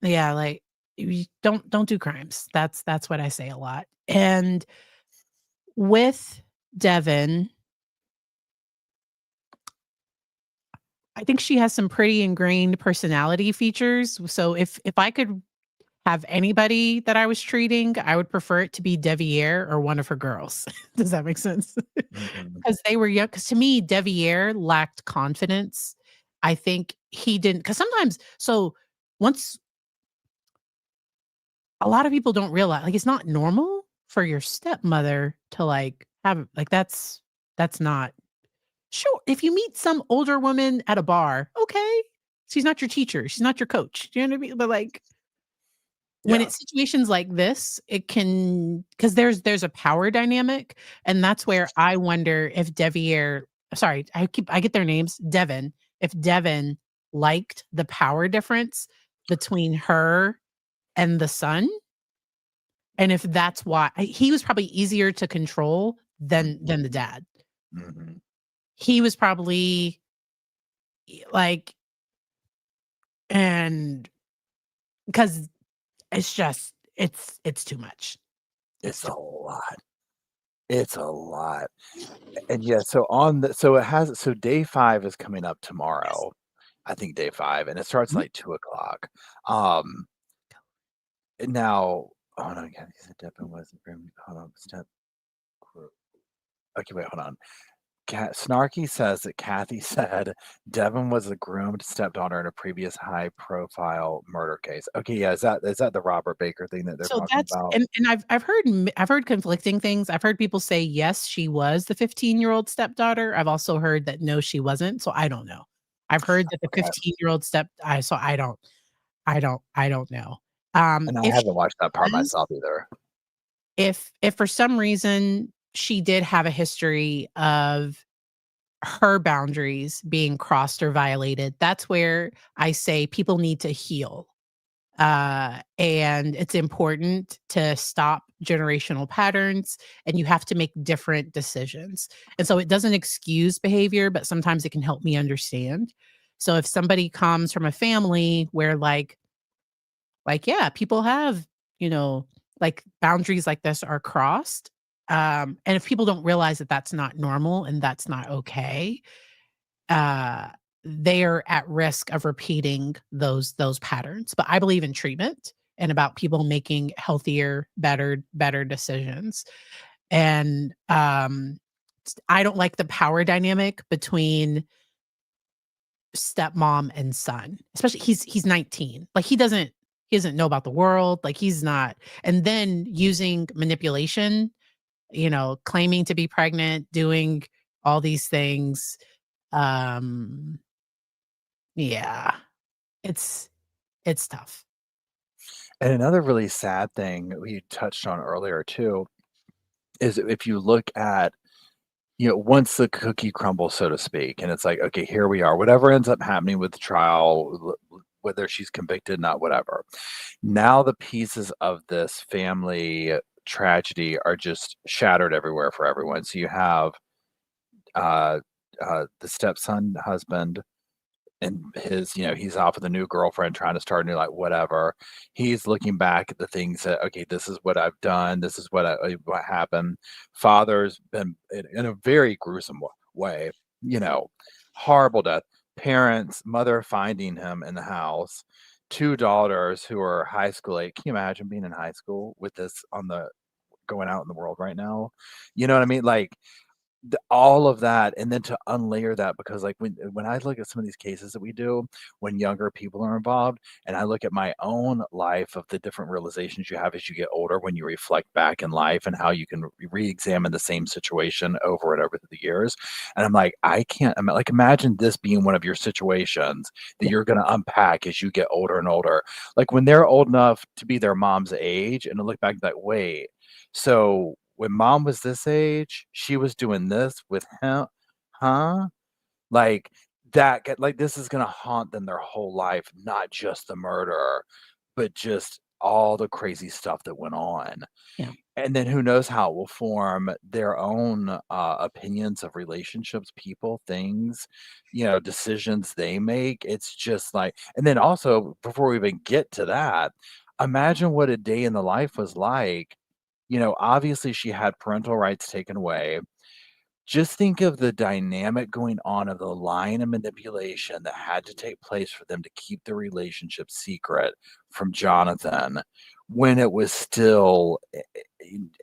yeah, like you don't do crimes. That's what I say a lot. And with Devin, I think she has some pretty ingrained personality features. So if I could have anybody that I was treating, I would prefer it to be Deviere or one of her girls. Does that make sense? Mhm. Because they were young. Because to me, Deviere lacked confidence. I think he didn't. Because sometimes, so once a lot of people don't realize, like, it's not normal for your stepmother to like have like that's not sure. If you meet some older woman at a bar, okay, she's not your teacher, she's not your coach. Do you know what I mean? But like when Yeah. it's situations like this, it can because there's a power dynamic, and that's where I wonder if Devier sorry, I get their names, Devin, if Devin liked the power difference between her and the son, and if that's why he was probably easier to control than the dad. Mhm. He was probably like and because it's just it's too much. It's It's a too lot. It's a lot. And yeah, so day 5 is coming up yes. tomorrow. I think day 5, and it starts Mhm. like 2 o'clock. Um, now, hold on, again. He said Devin was hold on, step. Okay, wait, hold on. Snarky says that Kathy said Devin was a groomed stepdaughter in a previous high-profile murder case. Okay, yeah, is that the Robert Baker thing that they're So talking that's about? and I've heard conflicting things. I've heard people say, yes, she was the 15-year-old stepdaughter. I've also heard that, no, she wasn't, so I don't know. I've heard that the Okay, 15-year-old so I don't know. and I If haven't she watched that part was myself either. if for some reason she did have a history of her boundaries being crossed or violated, that's where I say people need to heal. And it's important to stop generational patterns, and you have to make different decisions. And so it doesn't excuse behavior, but sometimes it can help me understand. So if somebody comes from a family where yeah, people have, you know, like boundaries like this are crossed, and if people don't realize that that's not normal and that's not okay, uh, they are at risk of repeating those patterns. But I believe in treatment and about people making healthier, better decisions. And I don't like the power dynamic between stepmom and son. Especially he's 19. Like he doesn't know about the world. Like he's not. And then using manipulation, claiming to be pregnant, doing all these things. Um Yeah, it's it's tough. And another really sad thing we touched on earlier too is if you look at, once the cookie crumbles, so to speak, and it's like, okay, here we are. Whatever ends up happening with the trial, whether she's convicted, not whatever. Now the pieces of this family tragedy are just shattered everywhere for everyone. So you have uh, the stepson husband and his, he's off with a new girlfriend trying to start a new, like, whatever. He's looking back at the things that, okay, this is what I've done. This is what happened. Father's been in a very gruesome way, you know, horrible death. Parents, mother finding him in the house, two daughters who are high school age. Can you imagine being in high school with this on the going out in the world right now? You know what I mean? Like, all of that, and then to unlayer that, because like when I look at some of these cases that we do when younger people are involved, and I look at my own life of the different realizations you have as you get older, when you reflect back in life and how you can re-examine the same situation over and over through the years, and I'm like, I can't like imagine this being one of your situations that Yeah. you're going to unpack as you get older and older, like when they're old enough to be their mom's age, and to look back like, wait, so when mom was this age, she was doing this with him, huh? Like like this is gonna haunt them their whole life, not just the murder, but just all the crazy stuff that went on. Yeah. And then who knows how it will form their own opinions of relationships, people, things, decisions they make. It's just like, and then also before we even get to that, imagine what a day in the life was like. Obviously she had parental rights taken away. Just think of the dynamic going on of the lying and manipulation that had to take place for them to keep the relationship secret from Jonathan, when it was still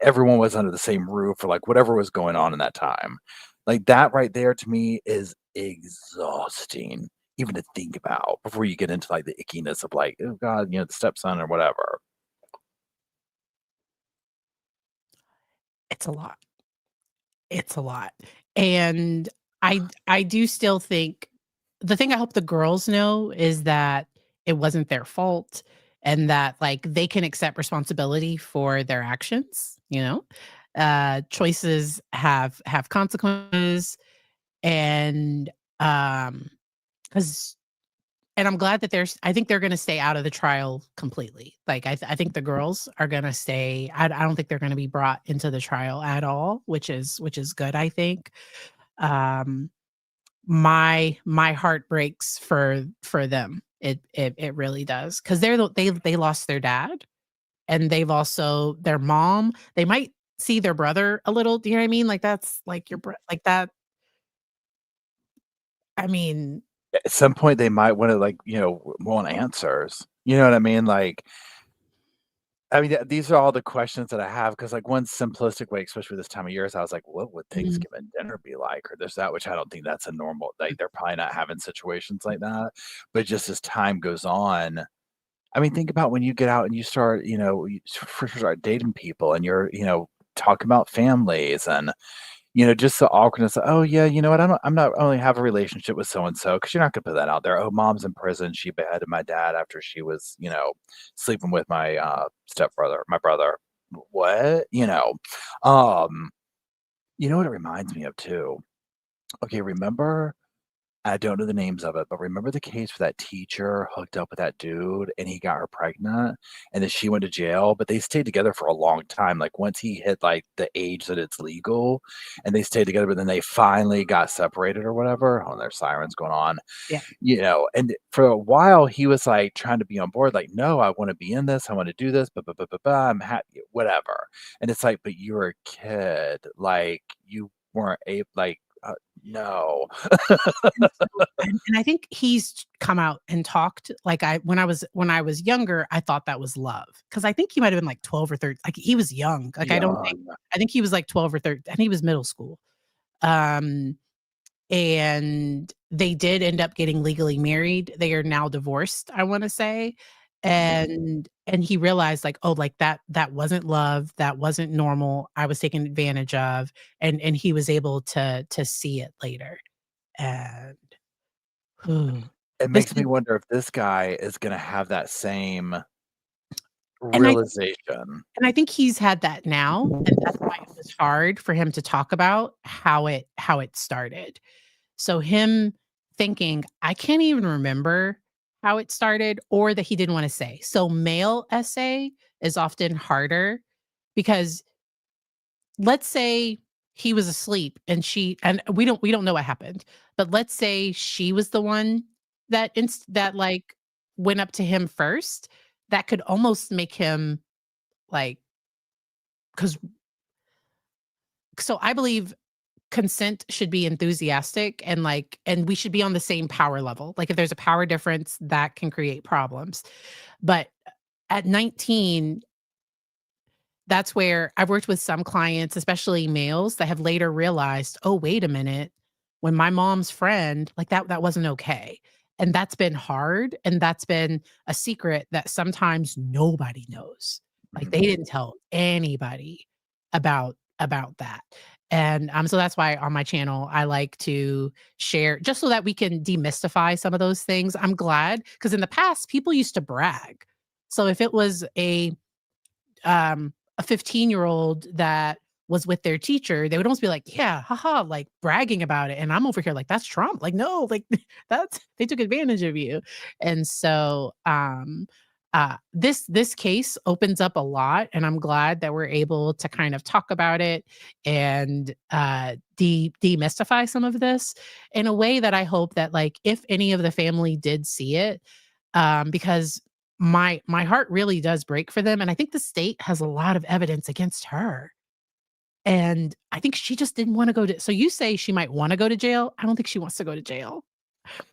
everyone was under the same roof, or like whatever was going on in that time. Like that right there to me is exhausting even to think about before you get into like the ickiness of like, oh God, the stepson or whatever. It's a lot. It's a lot. And I do still think the thing I hope the girls know is that it wasn't their fault, and that, like, they can accept responsibility for their actions, you know? Choices have consequences, and, um, 'cause and I'm glad that I think they're gonna stay out of the trial completely. Like, I think the girls are gonna stay. I don't think they're gonna be brought into the trial at all, which is good, I think. Um, my heart breaks for them. It really does, because they lost their dad, and they've also their mom. They might see their brother a little, do you know what I mean? Like, that's like your like that. I mean, At some point, they might wanna, like, want answers. You know what I mean? Like, I mean, these are all the questions that I have, because like, one simplistic way, especially this time of year, is I was like, "What would mhm, Thanksgiving dinner be like?" Or this, that, which I don't think that's a normal, like, they're probably not having situations like that, but just as time goes on, I mean, think about when you get out and you start, you first start dating people, and you're, talking about families, and just the awkwardness of, "Oh, yeah, you know what? I'm not only have a relationship with so and so," because 'cause you're not gonna put that out there. "Oh, mom's in prison. She beheaded my dad after she was, sleeping with my, stepbrother, my brother." What? Um, you know what it reminds me of too? Okay, remember, I don't know the names of it, but remember the case where that teacher hooked up with that dude and he got her pregnant, and then she went to jail, but they stayed together for a long time. Like once he hit like the age that it's legal, and they stayed together, but then they finally got separated or whatever. Oh, there's sirens going on, yeah. and for a while he was like trying to be on board, like, no, I want to be in this, I want to do this, but I'm happy, whatever. And it's like, but you were a kid, like you weren't able, like, no. And so and I think he's come out and talked, like, when I was younger, I thought that was love, because I think he might have been, like, 12 or 13. Like, he was young, like, Young. I think he was, like, 12 or 13. I think he was middle school. Um, and they did end up getting legally married. They are now divorced, I wanna say, and he realized, like, "Oh, like, that wasn't love, that wasn't normal, I was taken advantage of," and he was able to see it later, and It this makes me is wonder if this guy is gonna have that same and I realization. and I think he's had that now, and that's why it was hard for him to talk about how it started. So him thinking, "I can't even remember how it started or that he didn't want to say. So male essay is often harder because let's say he was asleep and we don't know what happened, but let's say she was the one that like went up to him first. That could almost make him like because so I believe consent should be enthusiastic and like and we should be on the same power level. Like if there's a power difference, that can create problems. But at 19, that's where I've worked with some clients, especially males, that have later realized, "Oh, wait a minute. When my mom's friend, like that wasn't okay." And that's been hard, and that's been a secret that sometimes nobody knows. Like Mhm. they didn't tell anybody about that. And so that's why on my channel I like to share just so that we can demystify some of those things. I'm glad because in the past people used to brag. So if it was a 15-year-old that was with their teacher, they would almost be like, "Yeah, haha," like bragging about it. And I'm over here like, "That's Trump." Like, no, like that's they took advantage of you. And so this case opens up a lot, and I'm glad that we're able to kind of talk about it and demystify some of this in a way that I hope that like if any of the family did see it, because my heart really does break for them, and I think the state has a lot of evidence against her, and I think she just didn't wanna go to so you say she might wanna go to jail, I don't think she wants to go to jail.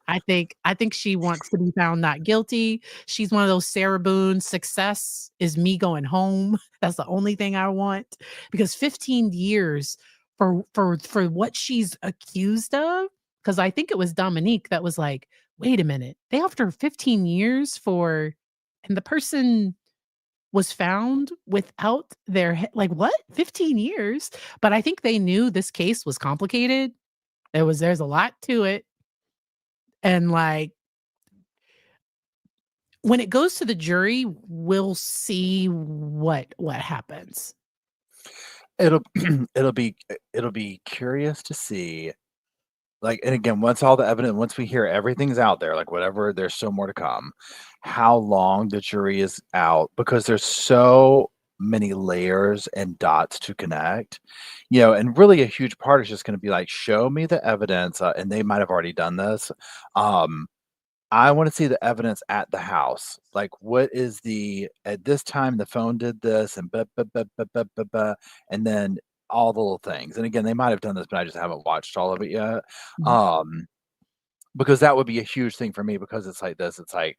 I think she wants to be found not guilty. She's one of those Sarah Boone, "Success is me going home. That's the only thing I want." Because 15 years for what she's accused of. Because I think it was Dominique that was like, "Wait a minute, they offered her 15 years for" and the person was found without their like, "What? 15 years?" But I think they knew this case was complicated. There's a lot to it, and, like, when it goes to the jury, we'll see what happens. It'll it'll be curious to see, like, and again, once all the evidence, once we hear everything's out there, like whatever, there's still more to come, how long the jury is out because there's so many layers and dots to connect, and really a huge part is just going to be like, show me the evidence, and they might have already done this. Um, I wanna see the evidence at the house. Like, what is the at this time, the phone did this and and then all the little things. And again, they might have done this, but I just haven't watched all of it yet. Mhm. Um, because that would be a huge thing for me because it's like this, it's like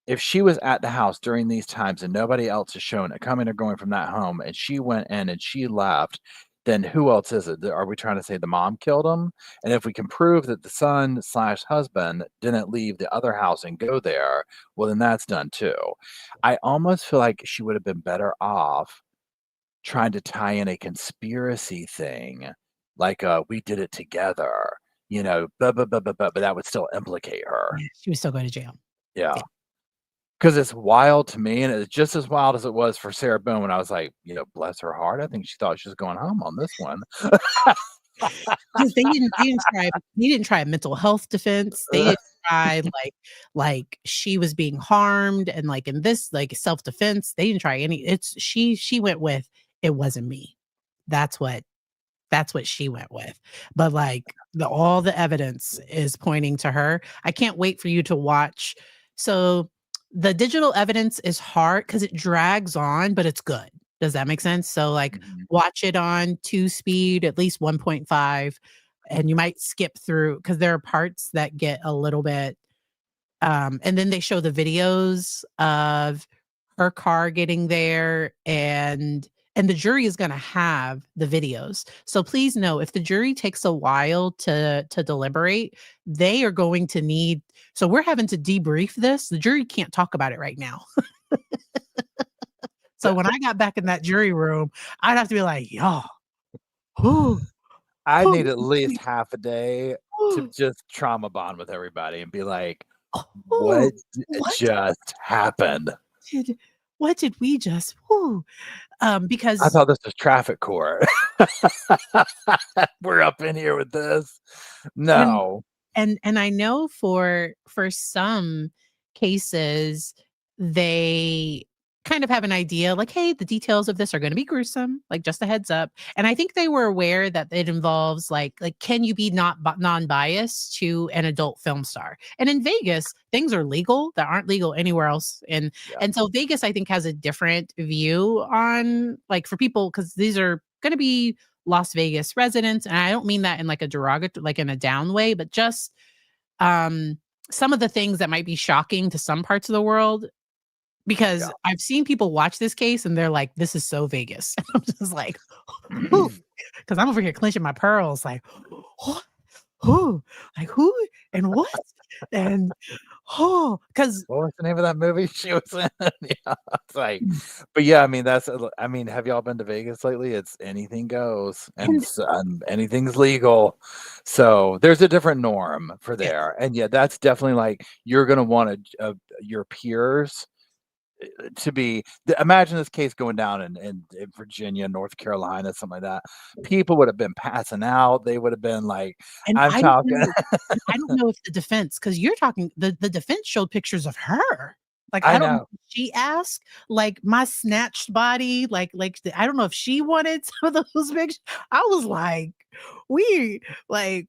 if she was at the house during these times and nobody else is showing it coming or going from that home and she went in and she left, then who else is it? Are we trying to say the mom killed him? And if we can prove that the son slash husband didn't leave the other house and go there, well, then that's done too. I almost feel like she would have been better off trying to tie in a conspiracy thing, like we did it together, but that would still implicate her. Yeah, she was still going to jail. Yeah. Yeah. 'Cause it's wild to me, and it's just as wild as it was for Sarah Boone when I was like, bless her heart, I think she thought she was going home on this one. 'Cause they didn't try a mental health defense. They didn't try, like, she was being harmed and, like, in this, like, self-defense. They didn't try any it's she went with, "It wasn't me." That's what That's what she went with. But, like, all the evidence is pointing to her. I can't wait for you to watch. So, the digital evidence is hard because it drags on, but it's good. Does that make sense? So, like, Mhm. watch it on 2 speed, at least 1.5, and you might skip through because there are parts that get a little bit and then they show the videos of her car getting there and the jury is gonna have the videos. So please know if the jury takes a while to deliberate, they are going to need so we're having to debrief this. The jury can't talk about it right now. So Yeah, when I got back in that jury room, I'd have to be like, "Y'all, who I who need at least half a day to who just trauma bond with everybody and be like, who "What what just happened?" did what did we just whoo?" I Because thought this was traffic court. We're up in here with this. when No. and I know for some cases, they kind of have an idea like, "Hey, the details of this are gonna be gruesome, like, just a heads up." And I think they were aware that it involves, like, can you be not non-biased to an adult film star? And in Vegas, things are legal that aren't legal anywhere else, Yeah. and so Vegas, I think, has a different view on, like, for people because these are gonna be Las Vegas residents, and I don't mean that in, like, a derogatory like, in a down way, but just, um, some of the things that might be shocking to some parts of the world Yeah. because I've seen people watch this case and they're like, "This is so Vegas." I'm just like, "Who?" 'Cause I'm over here clenching my pearls like, "What? Who? Like, who and what?" And, oh, 'cause What was the name of that movie she was in? Yeah, it's like, but yeah, I mean, I mean, have y'all been to Vegas lately? It's anything goes, and and s anything's legal. So, there's a different norm for yes, there, and yeah, that's definitely like, you're gonna want your peers to be imagine this case going down in Virginia, North Carolina, something like that. People would have been passing out, they would have been like, and I'm I don't talking know and I don't know if the defense, because 'cause you're talking the defense showed pictures of her. Like, I I don't know know. if she asked, like, my snatched body, I don't know if she wanted some of those pictures. I was like, "We" like,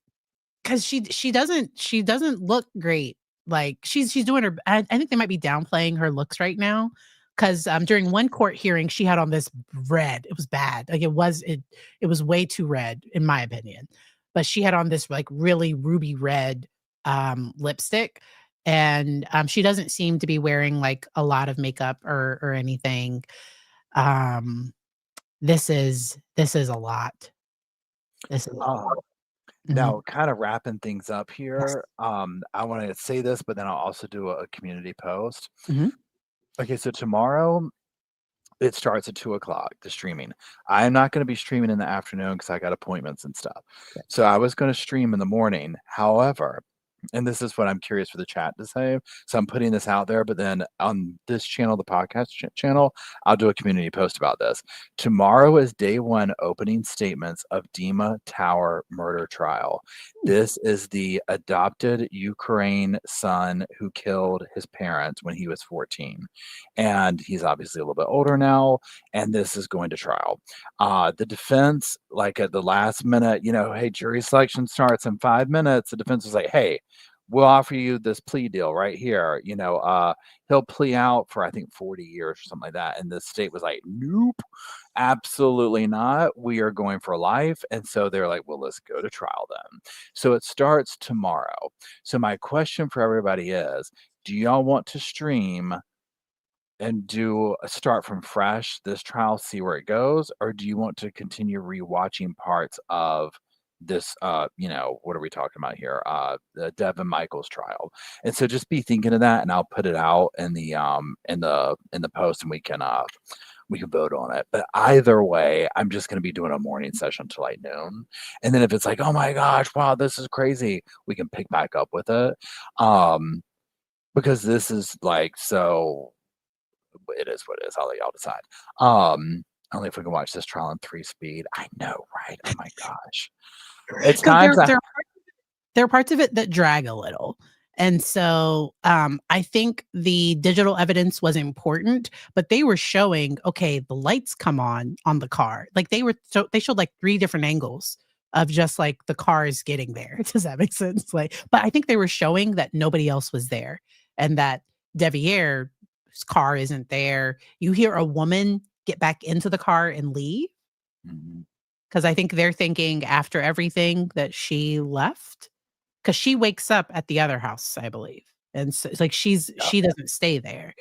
'cause she doesn't look great. Like, she's doing her I think they might be downplaying her looks right now, 'cause, during one court hearing, she had on this red. It was bad. Like, it was way too red, in my opinion. But she had on this, like, really ruby red, lipstick, and, she doesn't seem to be wearing, like, a lot of makeup or anything. Um, this is a lot. This is a lot. Um Mhm. Now, kind of wrapping things up Yes. here, I want to say this, but then I'll also do a community post. Mhm. Okay, so tomorrow it starts at 2 o'clock, the streaming. I'm not going to be streaming in the afternoon because I got appointments and stuff. So I was going to stream in the morning. However, and this is what I'm curious for the chat to say. So I'm putting this out there, but then on this channel, the podcast channel, I'll do a community post about this. Tomorrow is day one opening statements of Dima Tower murder trial. This is the adopted Ukraine son who killed his parents when he was 14. And he's obviously a little bit older now, and this is going to trial. The defense, like at the last minute, hey, jury selection starts in 5 minutes. The defense was like, hey, we'll offer you this plea deal right here. He'll plea out for I think 40 years or something like that. And the state was like, nope, absolutely not. We are going for life. And so they're like, well, let's go to trial then. So it starts tomorrow. So my question for everybody is, do y'all want to stream and do a start from fresh this trial, see where it goes, or do you want to continue rewatching parts of this? What are we talking about here? The Devyn Michaels trial, and so just be thinking of that, and I'll put it out in the post, and we can vote on it. But either way, I'm just going to be doing a morning session till like noon, and then if it's like, oh my gosh, wow, this is crazy, we can pick back up with it, because this is like so it is what it is. I'll let y'all decide. Only if we can watch this trial in 3 speed. I know, right? Oh my gosh. It's 'Cause times I there are parts of it that drag a little. And so, I think the digital evidence was important, but they were showing, okay, the lights come on the car. Like, they showed, like, 3 different angles of just, like, the cars getting there. Does that make sense? Like, but I think they were showing that nobody else was there and that Devier's car isn't there. You hear a woman get back into the car and leave. Mhm. 'Cause I think they're thinking after everything that she left, 'cause she wakes up at the other house, I believe, and so it's like Yeah. she doesn't stay there,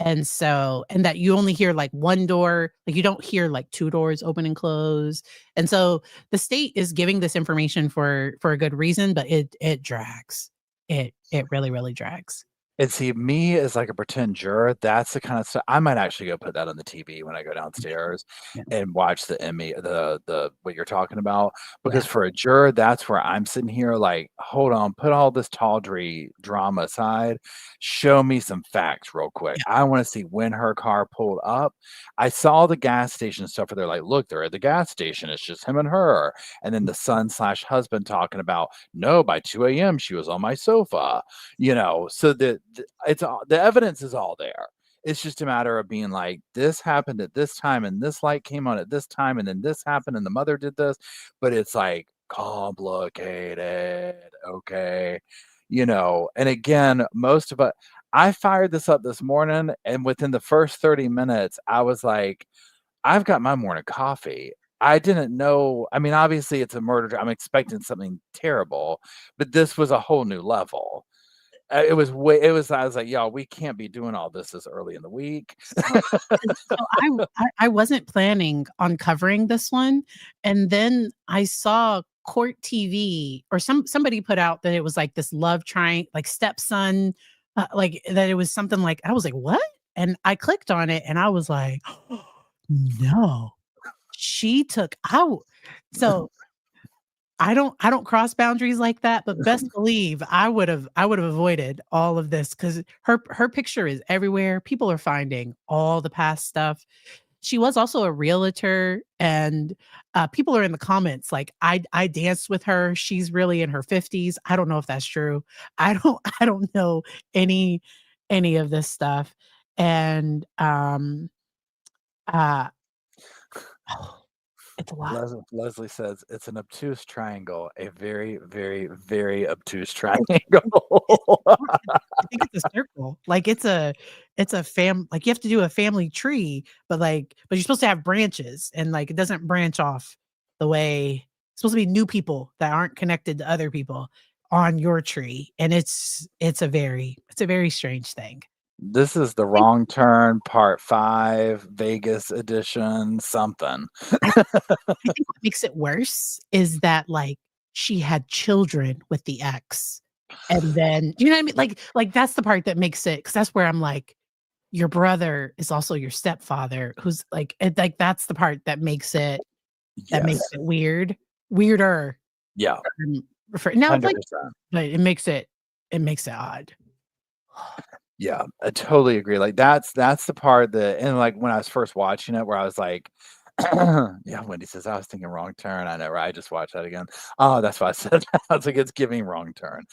and so and that you only hear, like, 1 door, like, you don't hear, like, 2 doors open and close, and so the state is giving this information for a good reason, but it drags. It really, really drags. And see, me as like a pretend juror, that's the kind of stuff I might actually go put that on the TV when I go downstairs Yeah, and watch the Emmy, the what you're talking about. yeah, Because for a juror, that's where I'm sitting here like, hold on, put all this tawdry drama aside, show me some facts real quick. yeah. I want to see when her car pulled up. I saw the gas station stuff where they're like, look, they're at the gas station. It's just him and her. And then the son slash husband talking about, no, by 2 a.m. she was on my sofa, so it's all the evidence is all there. It's just a matter of being like, this happened at this time and this light came on at this time and then this happened and the mother did this, but it's like complicated. Okay. And again, most of it, I fired this up this morning and within the first 30 minutes I was like, I've got my morning coffee. I didn't know. I mean, obviously it's a murder. I'm expecting something terrible, but this was a whole new level. I was like, "Y'all, we can't be doing all this early in the week." So I wasn't planning on covering this one, and then I saw Court TV or somebody put out that it was like this love triangle, like stepson, like that it was something like I was like, "What?" And I clicked on it and I was like, "No, she took out." So I don't cross boundaries like that, but best believe I would have avoided all of this because her picture is everywhere. People are finding all the past stuff. She was also a realtor, and people are in the comments like, I danced with her. She's really in her 50s. I don't know if that's true. I don't know any any of this stuff. And uh it's a lot. Leslie says it's an obtuse triangle, a very, very, very obtuse triangle. I think it's a circle. Like like you have to do a family tree, but you're supposed to have branches and like it doesn't branch off the way it's supposed to be new people that aren't connected to other people on your tree. And it's a very strange thing. This is the I wrong turn, part 5, Vegas edition, something. I I think what makes it worse is that like she had children with the ex. And then you know what I mean? Like that's the part that makes it because that's where I'm like, your brother is also your stepfather, who's like that's the part that makes Yes. it weirder, Yeah, for now, like, 100%. but it makes it odd. Yeah, I totally agree. Like that's the part that and like when I was first watching it where I was like, yeah, Wendy says I was thinking wrong turn. I know, right? I just watched that again. Oh, that's why I said that. I was like, it's giving wrong turn.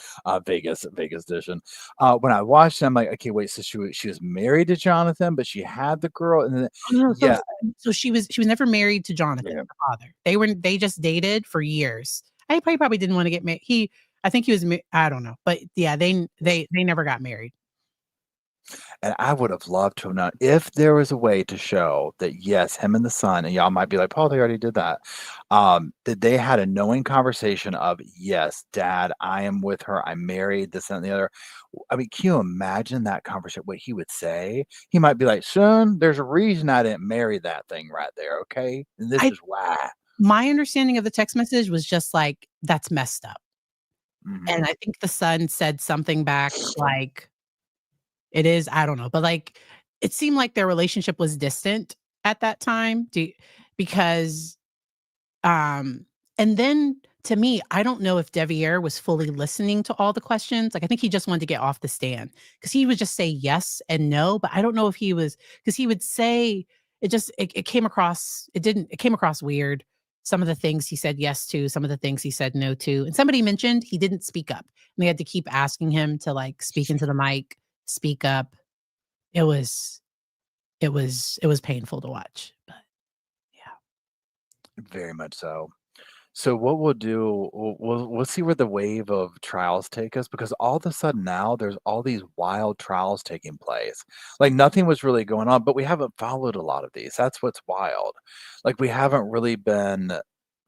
Vegas edition. When I watched it, I'm like, okay, wait, so she was married to Jonathan, but she had the girl, and then Oh, no, yeah, so she was never married to Jonathan, yeah. the father. They just dated for years. He probably didn't wanna get married. I think he was ma I don't know, but yeah, they never got married. And I would have loved to have known if there was a way to show that, yes, him and the son, and y'all might be like, "Paul, they already did that." That they had a knowing conversation of, "Yes, dad, I am with her. I'm married, this, and the other." I mean, can you imagine that conversation, what he would say? He might be like, "Son, there's a reason I didn't marry that thing right there, okay? And this I is why." My understanding of the text message was just like, "That's messed up." And Mhm. I think the son said something back like, "It is," I don't know, but, like, it seemed like their relationship was distant at that time, because, um and then to me, I don't know if Devier was fully listening to all the questions, like, I think he just wanted to get off the stand because he would just say yes and no, but I don't know if he was because he would say it came across it came across weird. Some of the things he said yes to, some of the things he said no to, and somebody mentioned he didn't speak up, and they had to keep asking him to, like, speak into the mic, speak up. It was it was painful to watch, but yeah. Very much so. So what we'll do, we'll see where the wave of trials take us because all of a sudden now there's all these wild trials taking place. Like nothing was really going on, but we haven't followed a lot of these. That's what's wild. Like we haven't really been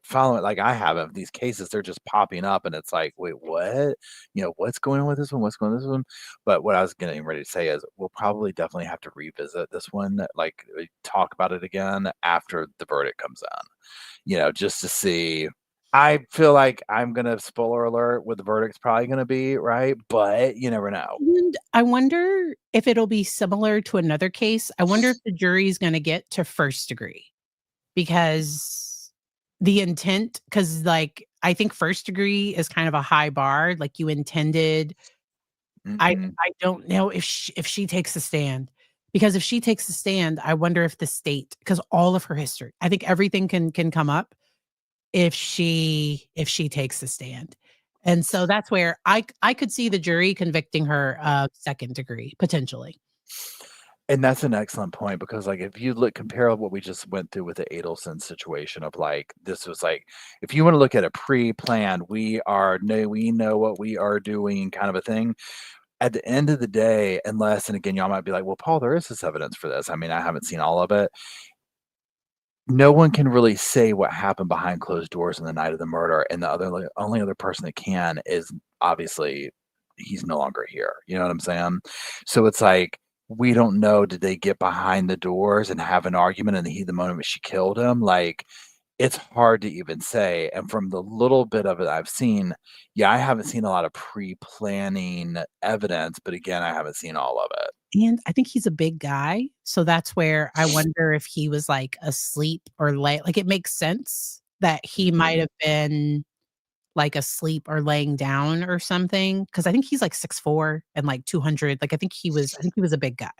following like I haven't. These cases, they're just popping up and it's like, wait, what? What's going on with this one? What's going on with this one? But what I was getting ready to say is we'll probably definitely have to revisit this one, like talk about it again after the verdict comes in, just to see. I feel like I'm gonna spoiler alert what the verdict's probably gonna be, right? But you never know. And I wonder if it'll be similar to another case. I wonder if the jury's gonna get to first degree because the intent, because like I think first degree is kind of a high bar, like you intended. Mhm. I don't know if she takes the stand, because if she takes the stand, I wonder if the state, because all of her history, I think everything can come up if she takes the stand. And so that's where I could see the jury convicting her of second degree, potentially. And that's an excellent point because, like, if you look compare what we just went through with the Adelson situation of like this was like if you want to look at a pre-planned, we know what we are doing kind of a thing. At the end of the day, unless and again, y'all might be like, well, Paul, there is this evidence for this. I mean, I haven't seen all of it. No one can really say what happened behind closed doors on the night of the murder, and the only other person that can is obviously he's no longer here. You know what I'm saying? So it's like we don't know. Did they get behind the doors and have an argument in the heat of the moment she killed him? Like it's hard to even say. And from the little bit of it I've seen, yeah, I haven't seen a lot of pre-planning evidence, but again, I haven't seen all of it. And I think he's a big guy, so that's where I wonder if he was, like, asleep or like, it makes sense that he might Mhm. have been, like, asleep or laying down or something, because I think he's, like, 6'4" and, like, 200, like, I think he was a big guy.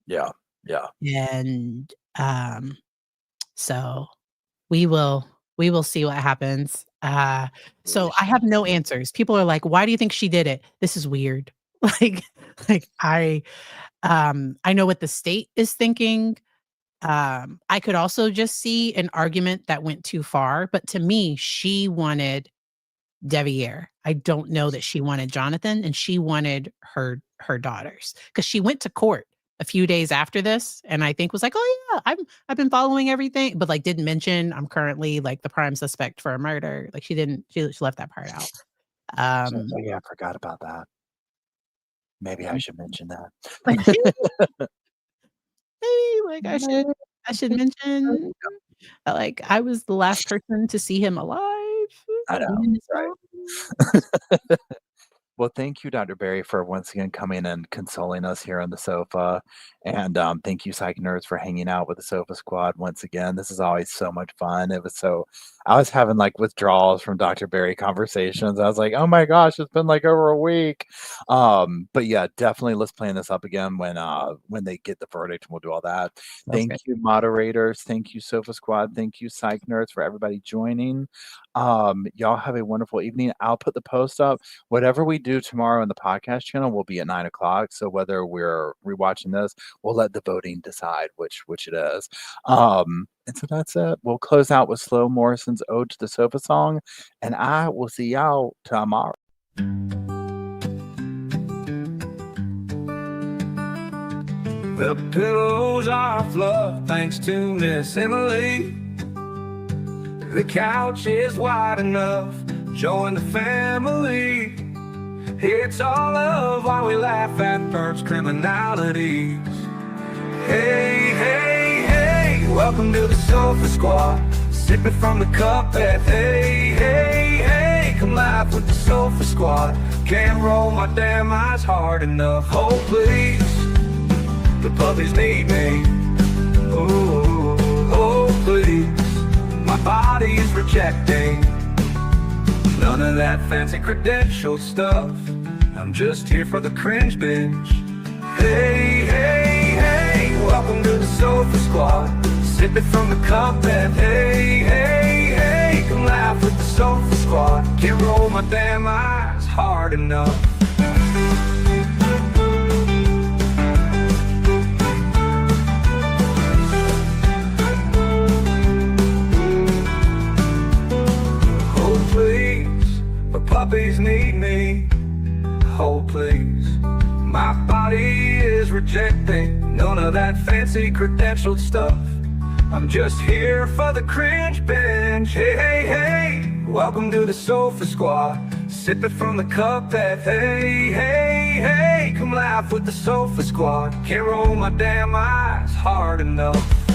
Yeah, yeah. And, so we will see what happens. So I have no answers. People are like, "Why do you think she did it?" This is weird. Like like, I know what the state is thinking. I could also just see an argument that went too far, but to me, she wanted Devier. I don't know that she wanted Jonathan, and she wanted her daughters, because she went to court a few days after this, and I think was like, "Oh, yeah, I've been following everything," but, like, didn't mention, "I'm currently, like, the prime suspect for a murder." Like, she didn't she left that part out. So, Um, oh yeah, I forgot about that. Maybe I should mention that. like, maybe, like, Maybe. I should mention, like, I was the last person to see him alive I know, in his right? arms. Well, thank you, Dr. Barry, for once again coming and consoling us here on the sofa. And thank you, Psych Nerds, for hanging out with the Sofa Squad once again. This is always so much fun. I was having like withdrawals from Dr. Barry conversations. I was like, oh my gosh, it's been like over a week. But yeah, definitely let's plan this up again when they get the verdict and we'll do all that. Sounds Thank good. you, moderators. Thank you, Sofa Squad. Thank you, Psych Nerds, for everybody joining. Y'all have a wonderful evening. I'll put the post up. Whatever we do tomorrow on the podcast channel will be at 9 o'clock. So whether we're rewatching this, we'll let the voting decide which it is. And so that's it. We'll close out with Slow Morrison's Ode to the Sofa Song, and I will see y'all tomorrow. The pillows are fluff thanks to Miss Emily. The couch is wide enough, join the family. It's all love while we laugh at first criminalities. Hey, hey, hey, welcome to the Sofa Squad. Sipping from the cup at hey, hey, hey. Come laugh with the Sofa Squad. Can't roll my damn eyes hard enough. Oh, please, the puppies need me. Ooh, oh, please, my body is rejecting none of that fancy credential stuff. I'm just here for the cringe binge. Hey, hey, hey, welcome to the Sofa Squad. Sipping from the cup and hey, hey, hey. Come laugh with the Sofa Squad. Can't roll my damn eyes hard enough. Oh please, the puppies need me. Oh please, my body is rejecting none of that fancy credentialed stuff. I'm just here for the cringe binge. Hey, hey, hey, welcome to the Sofa Squad. Sipping from the cup that hey, hey, hey. Come laugh with the Sofa Squad. Can't roll my damn eyes hard enough.